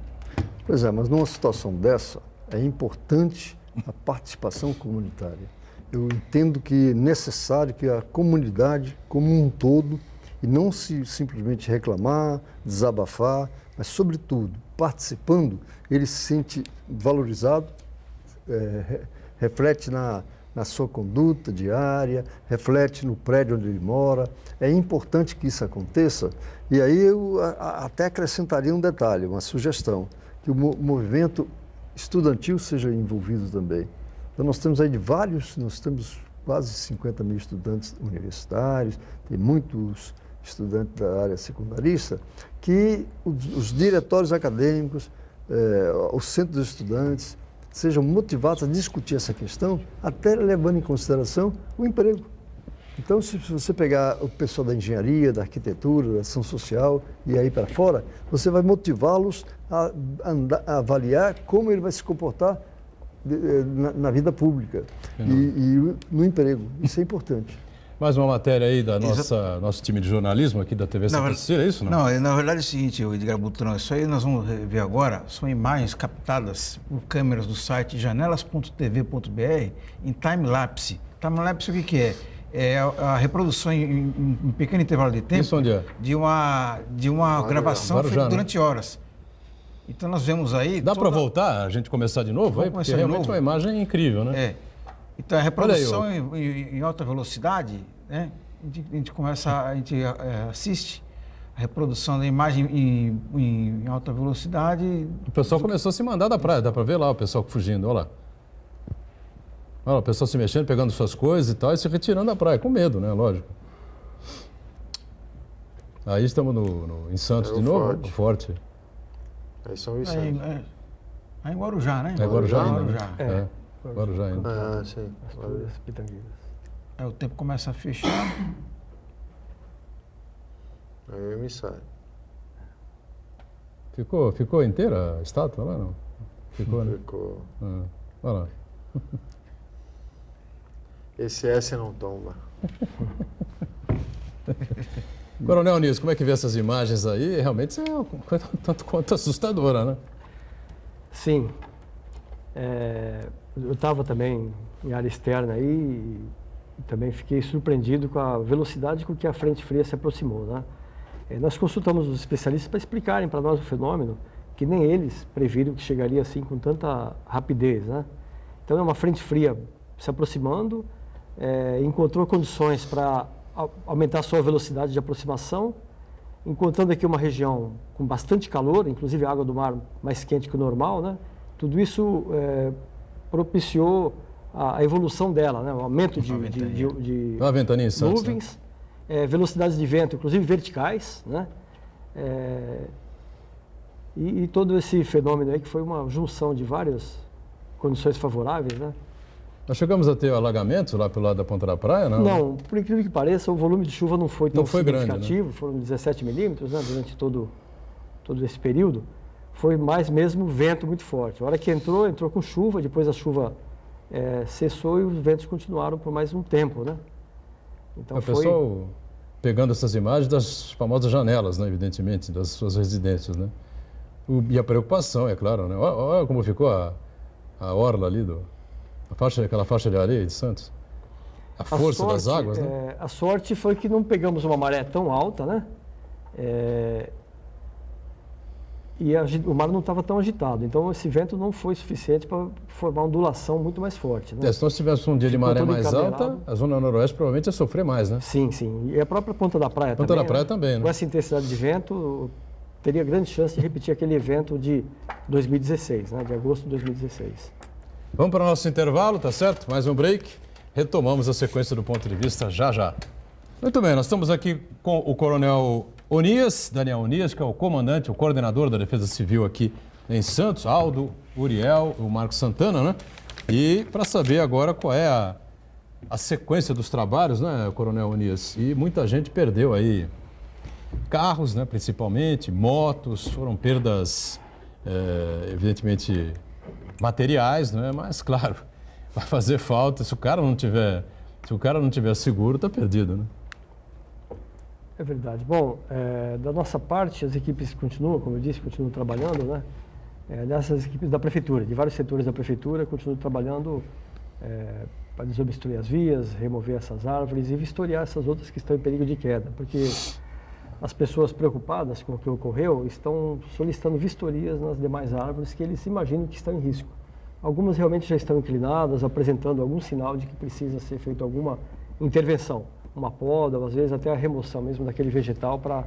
Pois é, mas numa situação dessa, é importante a participação comunitária. Eu entendo que é necessário que a comunidade, como um todo, e não se simplesmente reclamar, desabafar, mas, sobretudo, participando, ele se sente valorizado, reflete na sua conduta diária, reflete no prédio onde ele mora. É importante que isso aconteça. E aí eu até acrescentaria um detalhe, uma sugestão, que o movimento estudantil seja envolvido também. Então nós temos aí nós temos quase 50 mil estudantes universitários, tem muitos estudantes da área secundarista, que os diretórios acadêmicos, os centros de estudantes, sejam motivados a discutir essa questão, até levando em consideração o emprego. Então, se você pegar o pessoal da engenharia, da arquitetura, da ação social e aí para fora, você vai motivá-los a avaliar como ele vai se comportar na vida pública e no emprego. Isso é importante. Mais uma matéria aí da nosso time de jornalismo aqui da TV Santa Cecília, é isso? Não, na verdade é o seguinte, Edgar Butrão, isso aí nós vamos ver agora, são imagens captadas por câmeras do site janelas.tv.br em time-lapse. Time-lapse o que é? É a reprodução em um pequeno intervalo de tempo. Isso onde é? De uma gravação feita durante horas. Então nós vemos aí... Dá para voltar, a gente começar de novo? Aí, porque realmente é uma imagem incrível, né? É. Então a reprodução em alta velocidade, né? A gente assiste a reprodução da imagem em alta velocidade. O pessoal começou a se mandar da praia, dá para ver lá o pessoal fugindo, olha lá. Olha lá, o pessoal se mexendo, pegando suas coisas e tal, e se retirando da praia, com medo, né? Lógico. Aí estamos em Santos de novo, no Forte. Aí São Vicente. Aí em Guarujá, né? É Guarujá ainda. Guarujá. Guarujá ainda. Ah, sim. As Pitangueiras. Aí o tempo começa a fechar. Aí o emissário. Ficou inteira a estátua lá, não? Ficou, né? Ficou. Olha lá. Esse S não tomba. Coronel Nisso, como é que vê essas imagens aí? Realmente é uma coisa tanto quanto assustadora, né? Sim. Eu estava também em área externa aí e também fiquei surpreendido com a velocidade com que a frente fria se aproximou, né? Nós consultamos os especialistas para explicarem para nós o fenômeno, que nem eles previram que chegaria assim com tanta rapidez, né? Então é uma frente fria se aproximando, encontrou condições para aumentar a sua velocidade de aproximação, encontrando aqui uma região com bastante calor, inclusive a água do mar mais quente que o normal, né? Tudo isso propiciou a evolução dela, né? O aumento de uma ventania em Santos, nuvens, velocidades de vento, inclusive verticais, né? E todo esse fenômeno aí que foi uma junção de várias condições favoráveis, né? Nós chegamos a ter alagamentos lá pelo lado da ponta da praia, não? Não, por incrível que pareça, o volume de chuva não foi tão significativo, grande, né? Foram 17 milímetros, né, durante todo esse período. Foi mais mesmo vento muito forte. A hora que entrou com chuva, depois a chuva cessou e os ventos continuaram por mais um tempo, né? Então o pessoal pegando essas imagens das famosas janelas, né, evidentemente, das suas residências, né? E a preocupação, é claro, né? Olha como ficou a orla ali aquela faixa de areia de Santos. A força das águas, né? A sorte foi que não pegamos uma maré tão alta, né? E o mar não estava tão agitado. Então, esse vento não foi suficiente para formar uma ondulação muito mais forte, né? Se nós tivéssemos um dia de maré mais alta, a zona noroeste provavelmente ia sofrer mais, né? Sim, sim. E a própria ponta da praia também. Ponta da praia também, né? Com essa intensidade de vento, teria grande chance de repetir aquele evento de 2016, né? De agosto de 2016. Vamos para o nosso intervalo, tá certo? Mais um break. Retomamos a sequência do ponto de vista já. Muito bem, nós estamos aqui com o Coronel Onias, Daniel Onias, que é o comandante, o coordenador da Defesa Civil aqui em Santos, Aldo, Uriel, o Marcos Santana, né? E para saber agora qual é a sequência dos trabalhos, né, Coronel Onias? E muita gente perdeu aí carros, né, principalmente, motos, foram perdas, evidentemente, materiais, né? Mas, claro, vai fazer falta. Se o cara não tiver seguro, está perdido, né? É verdade. Bom, da nossa parte, as equipes continuam, como eu disse, continuam trabalhando, né? Nessas equipes da prefeitura, de vários setores da prefeitura, continuam trabalhando para desobstruir as vias, remover essas árvores e vistoriar essas outras que estão em perigo de queda, porque as pessoas preocupadas com o que ocorreu estão solicitando vistorias nas demais árvores que eles imaginam que estão em risco. Algumas realmente já estão inclinadas, apresentando algum sinal de que precisa ser feita alguma intervenção, uma poda, ou às vezes até a remoção mesmo daquele vegetal para,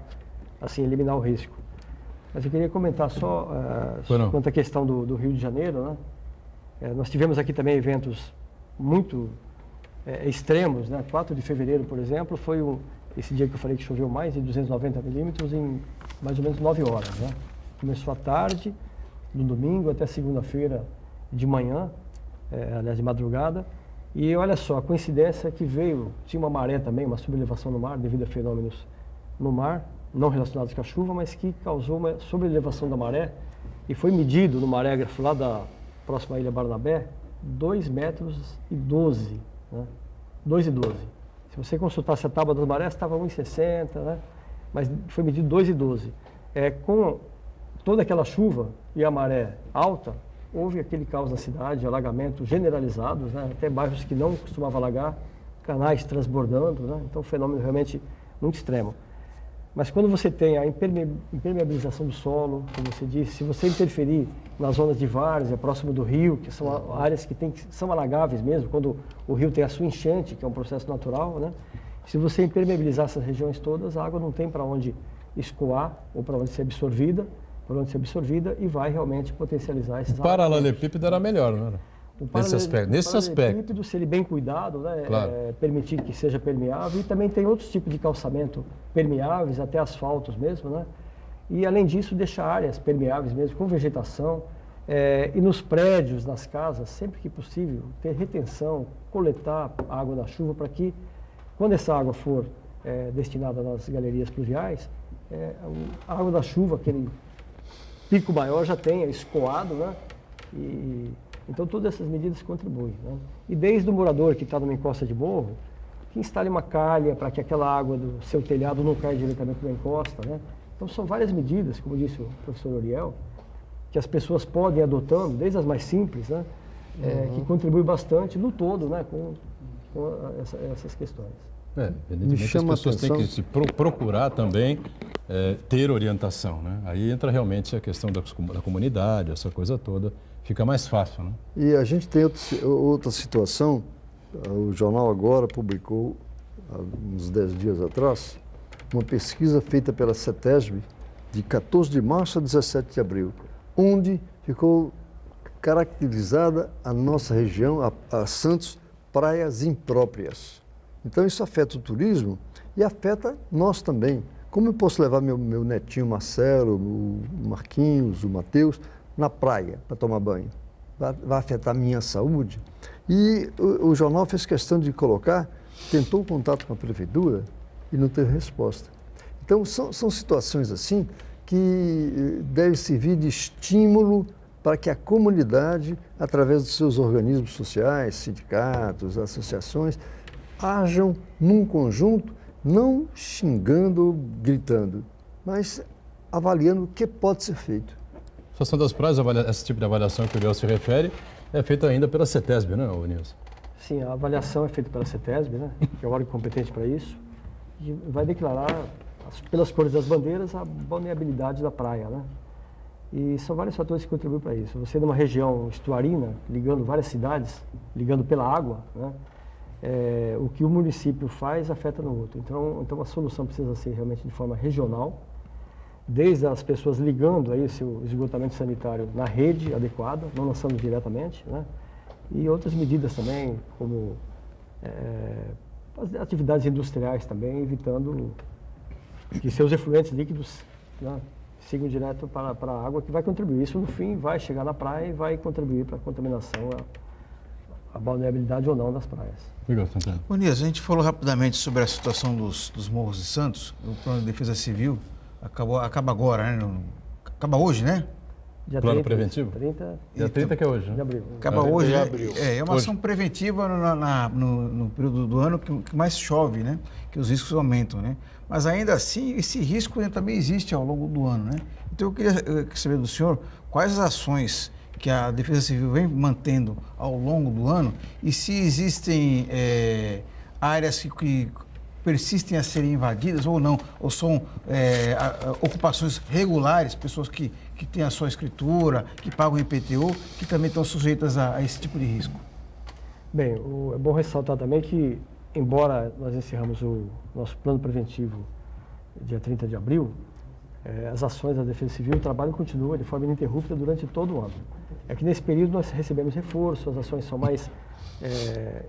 assim, eliminar o risco. Mas eu queria comentar só quanto à questão do Rio de Janeiro, né? Nós tivemos aqui também eventos muito extremos, né? 4 de fevereiro, por exemplo, foi esse dia que eu falei que choveu mais de 290 milímetros em mais ou menos 9 horas, né? Começou à tarde, no domingo, até segunda-feira de manhã, aliás, de madrugada. E olha só, a coincidência é que tinha uma maré também, uma subelevação no mar, devido a fenômenos no mar, não relacionados com a chuva, mas que causou uma sobreelevação da maré e foi medido no marégrafo lá da próxima Ilha Barnabé, 2,12 metros, né? 2,12. Se você consultasse a tábua das marés, estava 1,60, né? Mas foi medido 2,12. Com toda aquela chuva e a maré alta, houve aquele caos na cidade, alagamentos generalizados, né? Até bairros que não costumavam alagar, canais transbordando, né? Então, um fenômeno realmente muito extremo. Mas quando você tem a impermeabilização do solo, como você disse, se você interferir nas zonas de várzea, próximo do rio, que são áreas que são alagáveis mesmo, quando o rio tem a sua enchente, que é um processo natural, né? Se você impermeabilizar essas regiões todas, a água não tem para onde escoar ou para onde ser absorvida, e vai realmente potencializar esses O paralelepípedo era melhor, não era? Nesse aspecto. Paralelepípedo, se ele bem cuidado, né, claro. Permitir que seja permeável, e também tem outros tipos de calçamento permeáveis, até asfaltos mesmo, né? E além disso, deixar áreas permeáveis mesmo, com vegetação, e nos prédios, nas casas, sempre que possível, ter retenção, coletar a água da chuva para que, quando essa água for destinada nas galerias pluviais, a água da chuva, aquele pico maior, já tenha escoado, né? Então, todas essas medidas contribuem, né? E desde o morador que está numa encosta de morro, que instale uma calha para que aquela água do seu telhado não caia diretamente na encosta, né? Então, são várias medidas, como disse o professor Uriel, que as pessoas podem ir adotando, desde as mais simples, né? Que contribuem bastante no todo, né? Com essas questões. Evidentemente as pessoas têm que se procurar também ter orientação, né? Aí entra realmente a questão da comunidade, essa coisa toda, fica mais fácil, né? E a gente tem outra situação, o jornal agora publicou, há uns 10 dias atrás, uma pesquisa feita pela CETESB, de 14 de março a 17 de abril, onde ficou caracterizada a nossa região, a Santos, praias impróprias. Então isso afeta o turismo e afeta nós também. Como eu posso levar meu netinho Marcelo, o Marquinhos, o Matheus, na praia para tomar banho? Vai afetar a minha saúde? E o jornal fez questão de colocar, tentou contato com a prefeitura e não teve resposta. Então são situações assim que devem servir de estímulo para que a comunidade, através dos seus organismos sociais, sindicatos, associações, ajam num conjunto, não xingando, gritando, mas avaliando o que pode ser feito. A situação das praias, esse tipo de avaliação que o Uriel se refere, é feita ainda pela CETESB, não é, Nilson? Sim, a avaliação é feita pela CETESB, né? Que é o órgão competente para isso, e vai declarar, pelas cores das bandeiras, a balneabilidade da praia, né? E são vários fatores que contribuem para isso. Você numa região estuarina, ligando várias cidades, ligando pela água, né? O que o município faz afeta no outro. Então a solução precisa ser realmente de forma regional, desde as pessoas ligando aí o seu esgotamento sanitário na rede adequada, não lançando diretamente, né? E outras medidas também, como as atividades industriais também, evitando que seus efluentes líquidos, né, sigam direto para a água, que vai contribuir. Isso, no fim, vai chegar na praia e vai contribuir para a contaminação, a balneabilidade ou não das praias. Ô, Nias, a gente falou rapidamente sobre a situação dos morros de Santos. O Plano de Defesa Civil acaba agora, né? Acaba hoje, né? Dia Plano 30, preventivo? 30 Dia 30 que é hoje, né? de abril. Acaba hoje. abril. É uma ação preventiva no período do ano que mais chove, né? Que os riscos aumentam, né? Mas ainda assim, esse risco também existe ao longo do ano, né? Então eu queria saber do senhor quais as ações que a Defesa Civil vem mantendo ao longo do ano e se existem áreas que persistem a serem invadidas ou não? Ou são ocupações regulares, pessoas que têm a sua escritura, que pagam IPTU, que também estão sujeitas a esse tipo de risco? Bem, é bom ressaltar também que, embora nós encerramos o nosso plano preventivo dia 30 de abril, as ações da Defesa Civil, o trabalho continua de forma ininterrupta durante todo o ano. É que nesse período nós recebemos reforço, as ações são mais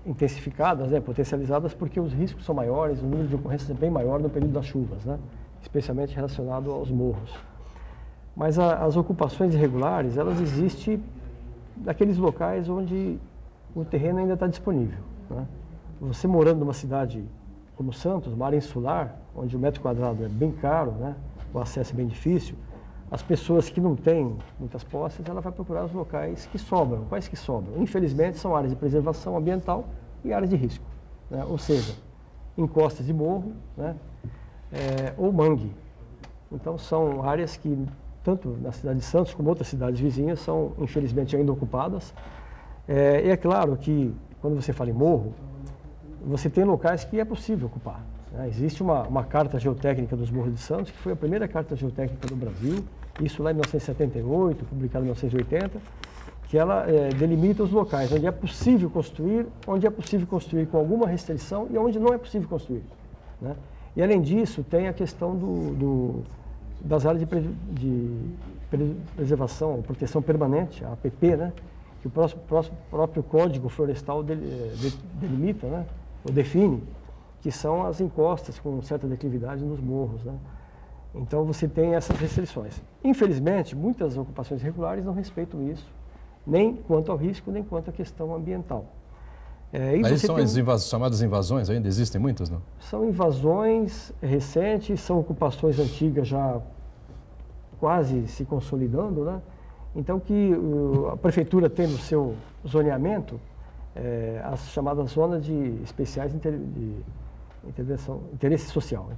intensificadas, né, potencializadas, porque os riscos são maiores, o número de ocorrências é bem maior no período das chuvas, né, especialmente relacionado aos morros. Mas as ocupações irregulares, elas existem naqueles locais onde o terreno ainda está disponível, né? Você morando numa cidade como Santos, uma área insular, onde o metro quadrado é bem caro, né, o acesso é bem difícil, as pessoas que não têm muitas posses, ela vai procurar os locais que sobram. Quais que sobram? Infelizmente, são áreas de preservação ambiental e áreas de risco, né? Ou seja, encostas de morro, né, ou mangue. Então, são áreas que, tanto na cidade de Santos como outras cidades vizinhas, são, infelizmente, ainda ocupadas. E é claro que, quando você fala em morro, você tem locais que é possível ocupar, né? Existe uma carta geotécnica dos Morros de Santos, que foi a primeira carta geotécnica do Brasil, isso lá em 1978, publicada em 1980, que ela delimita os locais onde é possível construir com alguma restrição e onde não é possível construir, né? E, além disso, tem a questão das áreas de preservação, proteção permanente, a APP, né? Que o próprio Código Florestal delimita, né, ou define, que são as encostas com certa declividade nos morros, né? Então, você tem essas restrições. Infelizmente, muitas ocupações irregulares não respeitam isso, nem quanto ao risco, nem quanto à questão ambiental. Aí são as chamadas invasões, ainda existem muitas, não? São invasões recentes, são ocupações antigas já quase se consolidando, né? Então, que a prefeitura tem no seu zoneamento as chamadas zonas especiais de interesse social,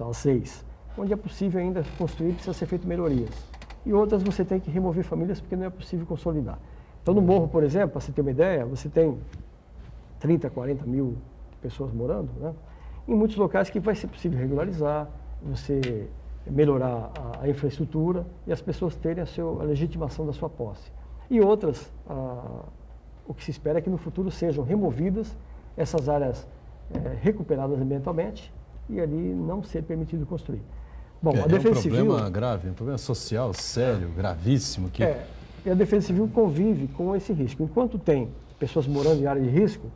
as 6, onde é possível ainda construir, precisa ser feito melhorias. E outras você tem que remover famílias porque não é possível consolidar. Então, no morro, por exemplo, para você ter uma ideia, você tem 30, 40 mil pessoas morando, né? Em muitos locais que vai ser possível regularizar, você melhorar a infraestrutura e as pessoas terem a legitimação da sua posse. E outras, o que se espera é que no futuro sejam removidas essas áreas recuperadas ambientalmente e ali não ser permitido construir. Bom, a Defesa Civil... É um problema grave, um problema social sério, gravíssimo. E a Defesa Civil convive com esse risco. Enquanto tem pessoas morando em área de risco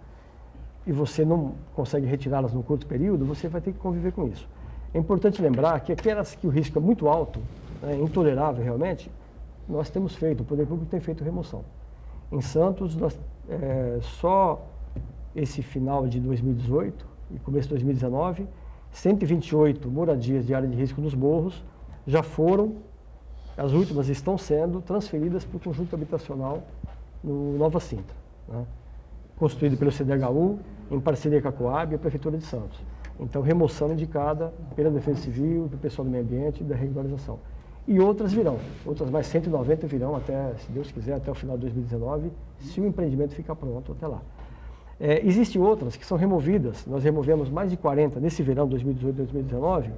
e você não consegue retirá-las no curto período, você vai ter que conviver com isso. É importante lembrar que aquelas que o risco é muito alto, intolerável realmente, nós temos feito, o Poder Público tem feito remoção. Em Santos, só esse final de 2018 e começo de 2019, 128 moradias de área de risco nos morros já foram, as últimas estão sendo transferidas para o conjunto habitacional no Nova Sintra, né? Construído pelo CDHU, em parceria com a Coab e a Prefeitura de Santos. Então, remoção indicada pela Defesa Civil, pelo pessoal do meio ambiente e da regularização. E outras virão, outras mais 190 virão até, se Deus quiser, até o final de 2019, se o empreendimento ficar pronto até lá. Existem outras que são removidas, nós removemos mais de 40 nesse verão 2018 e 2019,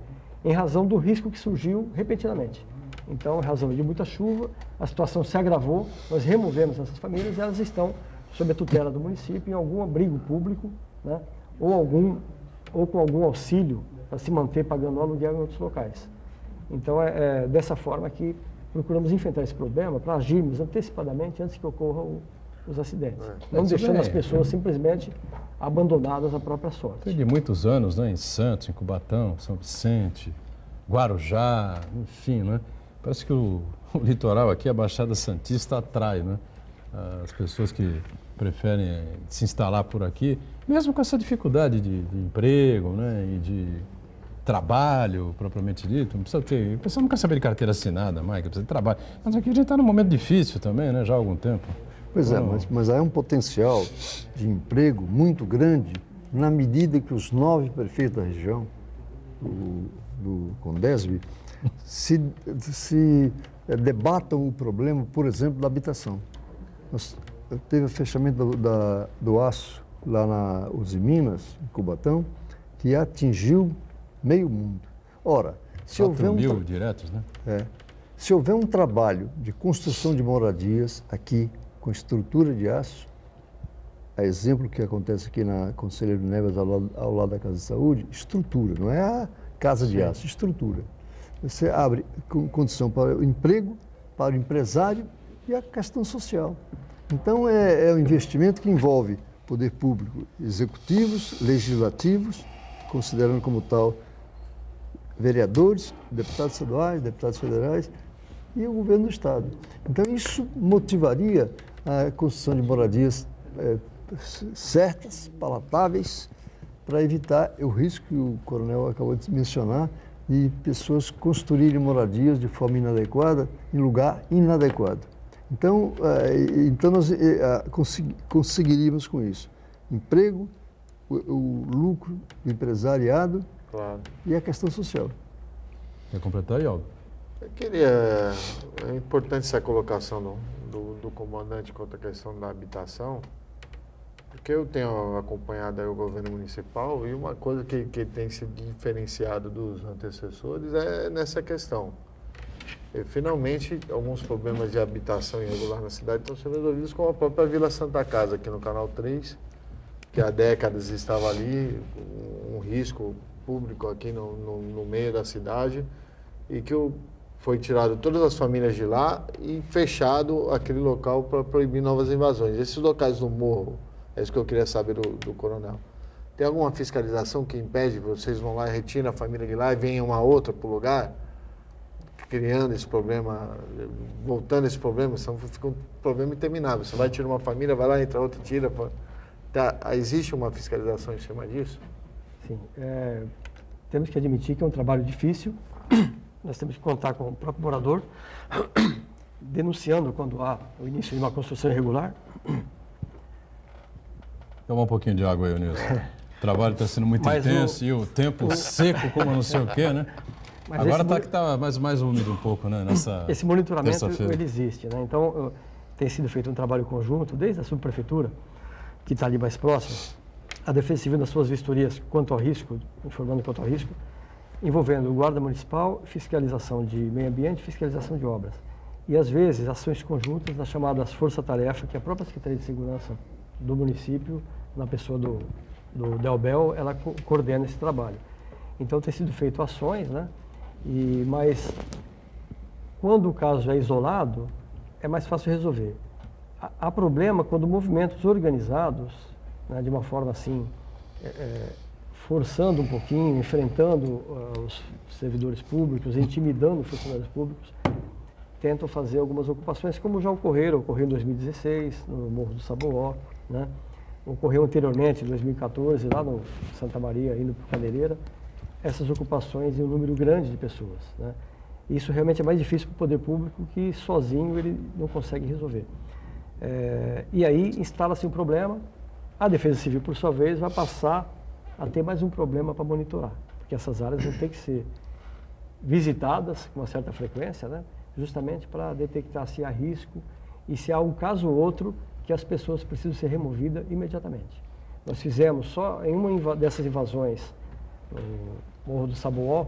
em razão do risco que surgiu repentinamente. Então, em razão de muita chuva, a situação se agravou, nós removemos essas famílias e elas estão sob a tutela do município em algum abrigo público, né, ou com algum auxílio para se manter pagando aluguel em outros locais. Então, é dessa forma que procuramos enfrentar esse problema para agirmos antecipadamente antes que ocorram os acidentes. Não deixando as pessoas simplesmente abandonadas à própria sorte. Tem de muitos anos, né, em Santos, em Cubatão, São Vicente, Guarujá, enfim, né? Parece que o litoral aqui, a Baixada Santista, atrai, né? As pessoas que preferem se instalar por aqui, mesmo com essa dificuldade de emprego, né, e de trabalho propriamente dito, não precisa ter, o pessoal não quer saber de carteira assinada, mais, precisa de trabalho. Mas aqui a gente está num momento difícil também, né, já há algum tempo. Pois é, mas há um potencial de emprego muito grande na medida que os 9 prefeitos da região, do Condesb, se debatam o problema, por exemplo, da habitação. Teve o fechamento do aço lá na Uzi Minas, em Cubatão, que atingiu meio mundo. Ora, se 4 houver mil diretos, né? se houver um trabalho de construção de moradias aqui com estrutura de aço, a exemplo que acontece aqui na Conselheiro Neves, ao lado da Casa de Saúde, estrutura, não é a casa de aço, estrutura. Você abre condição para o emprego, para o empresário e a questão social. Então, é um investimento que envolve poder público, executivos, legislativos, considerando como tal vereadores, deputados estaduais, deputados federais e o governo do Estado. Então, isso motivaria a construção de moradias certas, palatáveis, para evitar o risco que o coronel acabou de mencionar de pessoas construírem moradias de forma inadequada em lugar inadequado. Então nós conseguiríamos com isso emprego, o lucro do empresariado, Claro. e a questão social. Quer completar aí, Aldo? Eu queria... É importante essa colocação do comandante quanto à questão da habitação, porque eu tenho acompanhado aí o governo municipal e uma coisa que tem se diferenciado dos antecessores é nessa questão. E, finalmente, alguns problemas de habitação irregular na cidade estão sendo resolvidos com a própria Vila Santa Casa, aqui no Canal 3, que há décadas estava ali, um risco público aqui no meio da cidade, e que foi tirado todas as famílias de lá e fechado aquele local para proibir novas invasões. Esses locais no morro, é isso que eu queria saber do coronel. Tem alguma fiscalização que impede, vocês vão lá e retiram a família de lá e vem uma outra para o lugar, criando esse problema, voltando esse problema, senão fica um problema interminável. Você vai tirar uma família, vai lá, entra outra, tira. Existe uma fiscalização em cima disso? Sim, temos que admitir que é um trabalho difícil. Nós temos que contar com o próprio morador denunciando quando há o início de uma construção irregular. Toma um pouquinho de água aí, Nilson. O trabalho está sendo muito intenso e o tempo seco, como não sei o quê, né? Mas agora está mais úmido um pouco, né? Esse monitoramento ele existe, né? Então tem sido feito um trabalho conjunto desde a subprefeitura, que está ali mais próximo, a Defesa Civil nas suas vistorias quanto ao risco, informando quanto ao risco, envolvendo o Guarda Municipal, fiscalização de meio ambiente, fiscalização de obras. E, às vezes, ações conjuntas das chamadas força-tarefa, que a própria Secretaria de Segurança do município, na pessoa do Delbel, ela coordena esse trabalho. Então, tem sido feito ações, né? Mas, quando o caso é isolado, é mais fácil resolver. Há problema quando movimentos organizados, né, de uma forma assim, forçando um pouquinho, enfrentando os servidores públicos, intimidando os funcionários públicos, tentam fazer algumas ocupações, como já ocorreu em 2016, no Morro do Saboó, né? Ocorreu anteriormente, em 2014, lá no Santa Maria, indo para o Candereira, essas ocupações em um número grande de pessoas, né? Isso realmente é mais difícil para o poder público, que sozinho ele não consegue resolver. E aí instala-se um problema, a Defesa Civil, por sua vez, vai passar a ter mais um problema para monitorar, porque essas áreas vão ter que ser visitadas com uma certa frequência, né? Justamente para detectar se há risco e se há um caso ou outro que as pessoas precisam ser removidas imediatamente. Nós fizemos só em uma dessas invasões, no Morro do Saboó,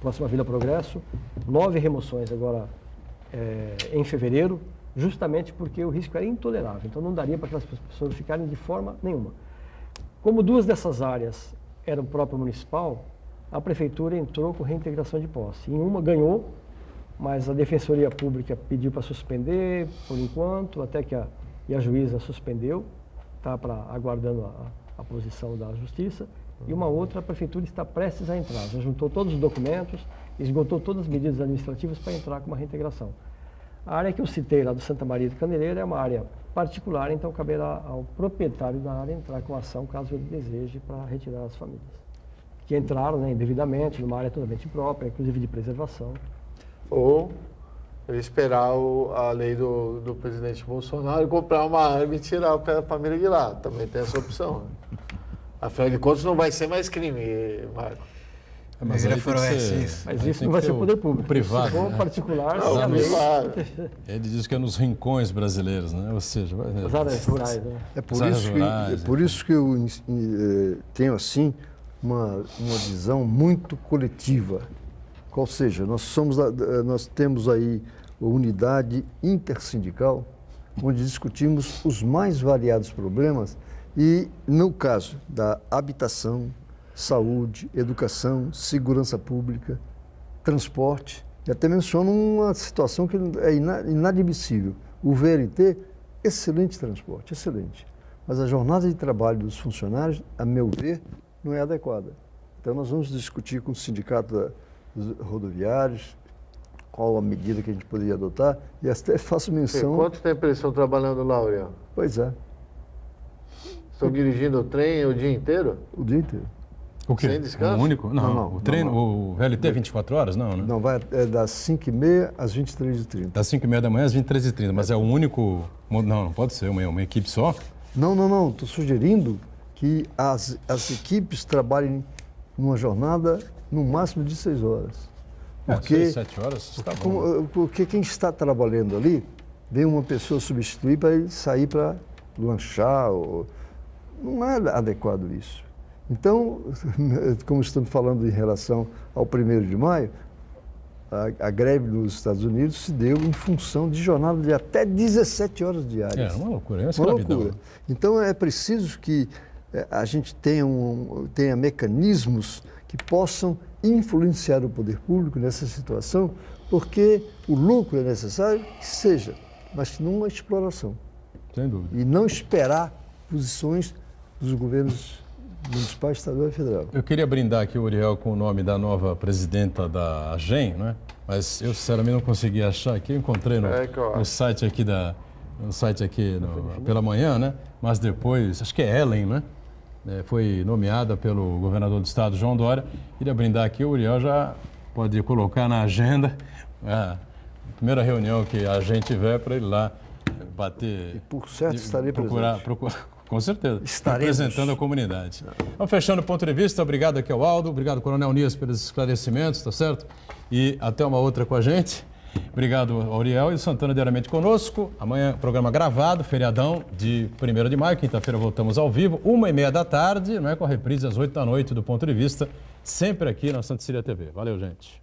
próximo à Vila Progresso, 9 remoções agora em fevereiro, justamente porque o risco era intolerável, então não daria para aquelas pessoas ficarem de forma nenhuma. Como 2 dessas áreas eram própria municipal, a prefeitura entrou com reintegração de posse. Em uma ganhou, mas a Defensoria Pública pediu para suspender por enquanto, até que a juíza suspendeu, está aguardando a posição da Justiça, e uma outra a prefeitura está prestes a entrar. Já juntou todos os documentos, esgotou todas as medidas administrativas para entrar com uma reintegração. A área que eu citei lá do Santa Maria do Candereira é uma área particular, então caberá ao proprietário da área entrar com ação caso ele deseje para retirar as famílias. Que entraram, né, indevidamente, numa área totalmente própria, inclusive de preservação. Ou ele esperar a lei do presidente Bolsonaro, comprar uma arma e tirar a família de lá. Também tem essa opção. Né? Afinal de contas, não vai ser mais crime, Marco. Mas aí tem que ser, mas isso não vai ser o poder público. Privado, se for né? particular, não, a lei. Ele diz que é nos rincões brasileiros, né? Ou seja, as áreas rurais, né? É por isso que eu tenho assim uma visão muito coletiva. Ou seja, nós temos aí uma unidade intersindical, onde discutimos os mais variados problemas e, no caso da habitação, saúde, educação, segurança pública, transporte, e até menciono uma situação que é inadmissível. O VLT, excelente transporte, excelente. Mas a jornada de trabalho dos funcionários, a meu ver, não é adequada. Então nós vamos discutir com o sindicato dos rodoviários, qual a medida que a gente poderia adotar, e até faço menção... Quanto tempo eles estão trabalhando lá, Uriel? Pois é, Estão dirigindo o trem o dia inteiro? o dia inteiro. O quê? Sem descanso? Um único? Não, Não, o treino, o VLT é 24 horas? Não, né? Não, vai das 5h30 às 23h30. Das 5h30 da manhã às 23h30, mas é o único... Não pode ser uma equipe só? Não. Estou sugerindo que as equipes trabalhem numa jornada no máximo de 6 horas. Porque, 6, 7 horas, está bom. porque quem está trabalhando ali, vem uma pessoa substituir para ele sair para lanchar. Não é adequado isso. Então, como estamos falando em relação ao 1º de maio, a greve nos Estados Unidos se deu em função de jornada de até 17 horas diárias. É uma loucura, é uma Uma escravidão. loucura. Então é preciso que a gente tenha mecanismos que possam influenciar o poder público nessa situação, porque o lucro é necessário que seja, mas não uma exploração. Sem dúvida. E não esperar posições dos governos municipal, estadual e federal. Eu queria brindar aqui, Uriel, com o nome da nova presidenta da AGEM, né? Mas eu, sinceramente, não consegui achar aqui. Eu encontrei no site aqui pela manhã, né? Mas depois, acho que é Ellen, né? Foi nomeada pelo governador do estado, João Dória. Queria brindar aqui, o Uriel já pode colocar na agenda a primeira reunião que a gente tiver para ele lá bater... E por certo estarei procurar, com certeza, Estaremos. representando a comunidade. Vamos fechando o ponto de vista. Obrigado aqui ao Aldo, obrigado, Coronel Nias, pelos esclarecimentos, tá certo? E até uma outra com a gente. Obrigado ao Uriel e Santana diariamente conosco. Amanhã, programa gravado, feriadão de 1º de maio. Quinta-feira voltamos ao vivo, 1h30 da tarde, não é, com a reprise às 8 da noite do Ponto de Vista, sempre aqui na Santa Cecília TV. Valeu, gente.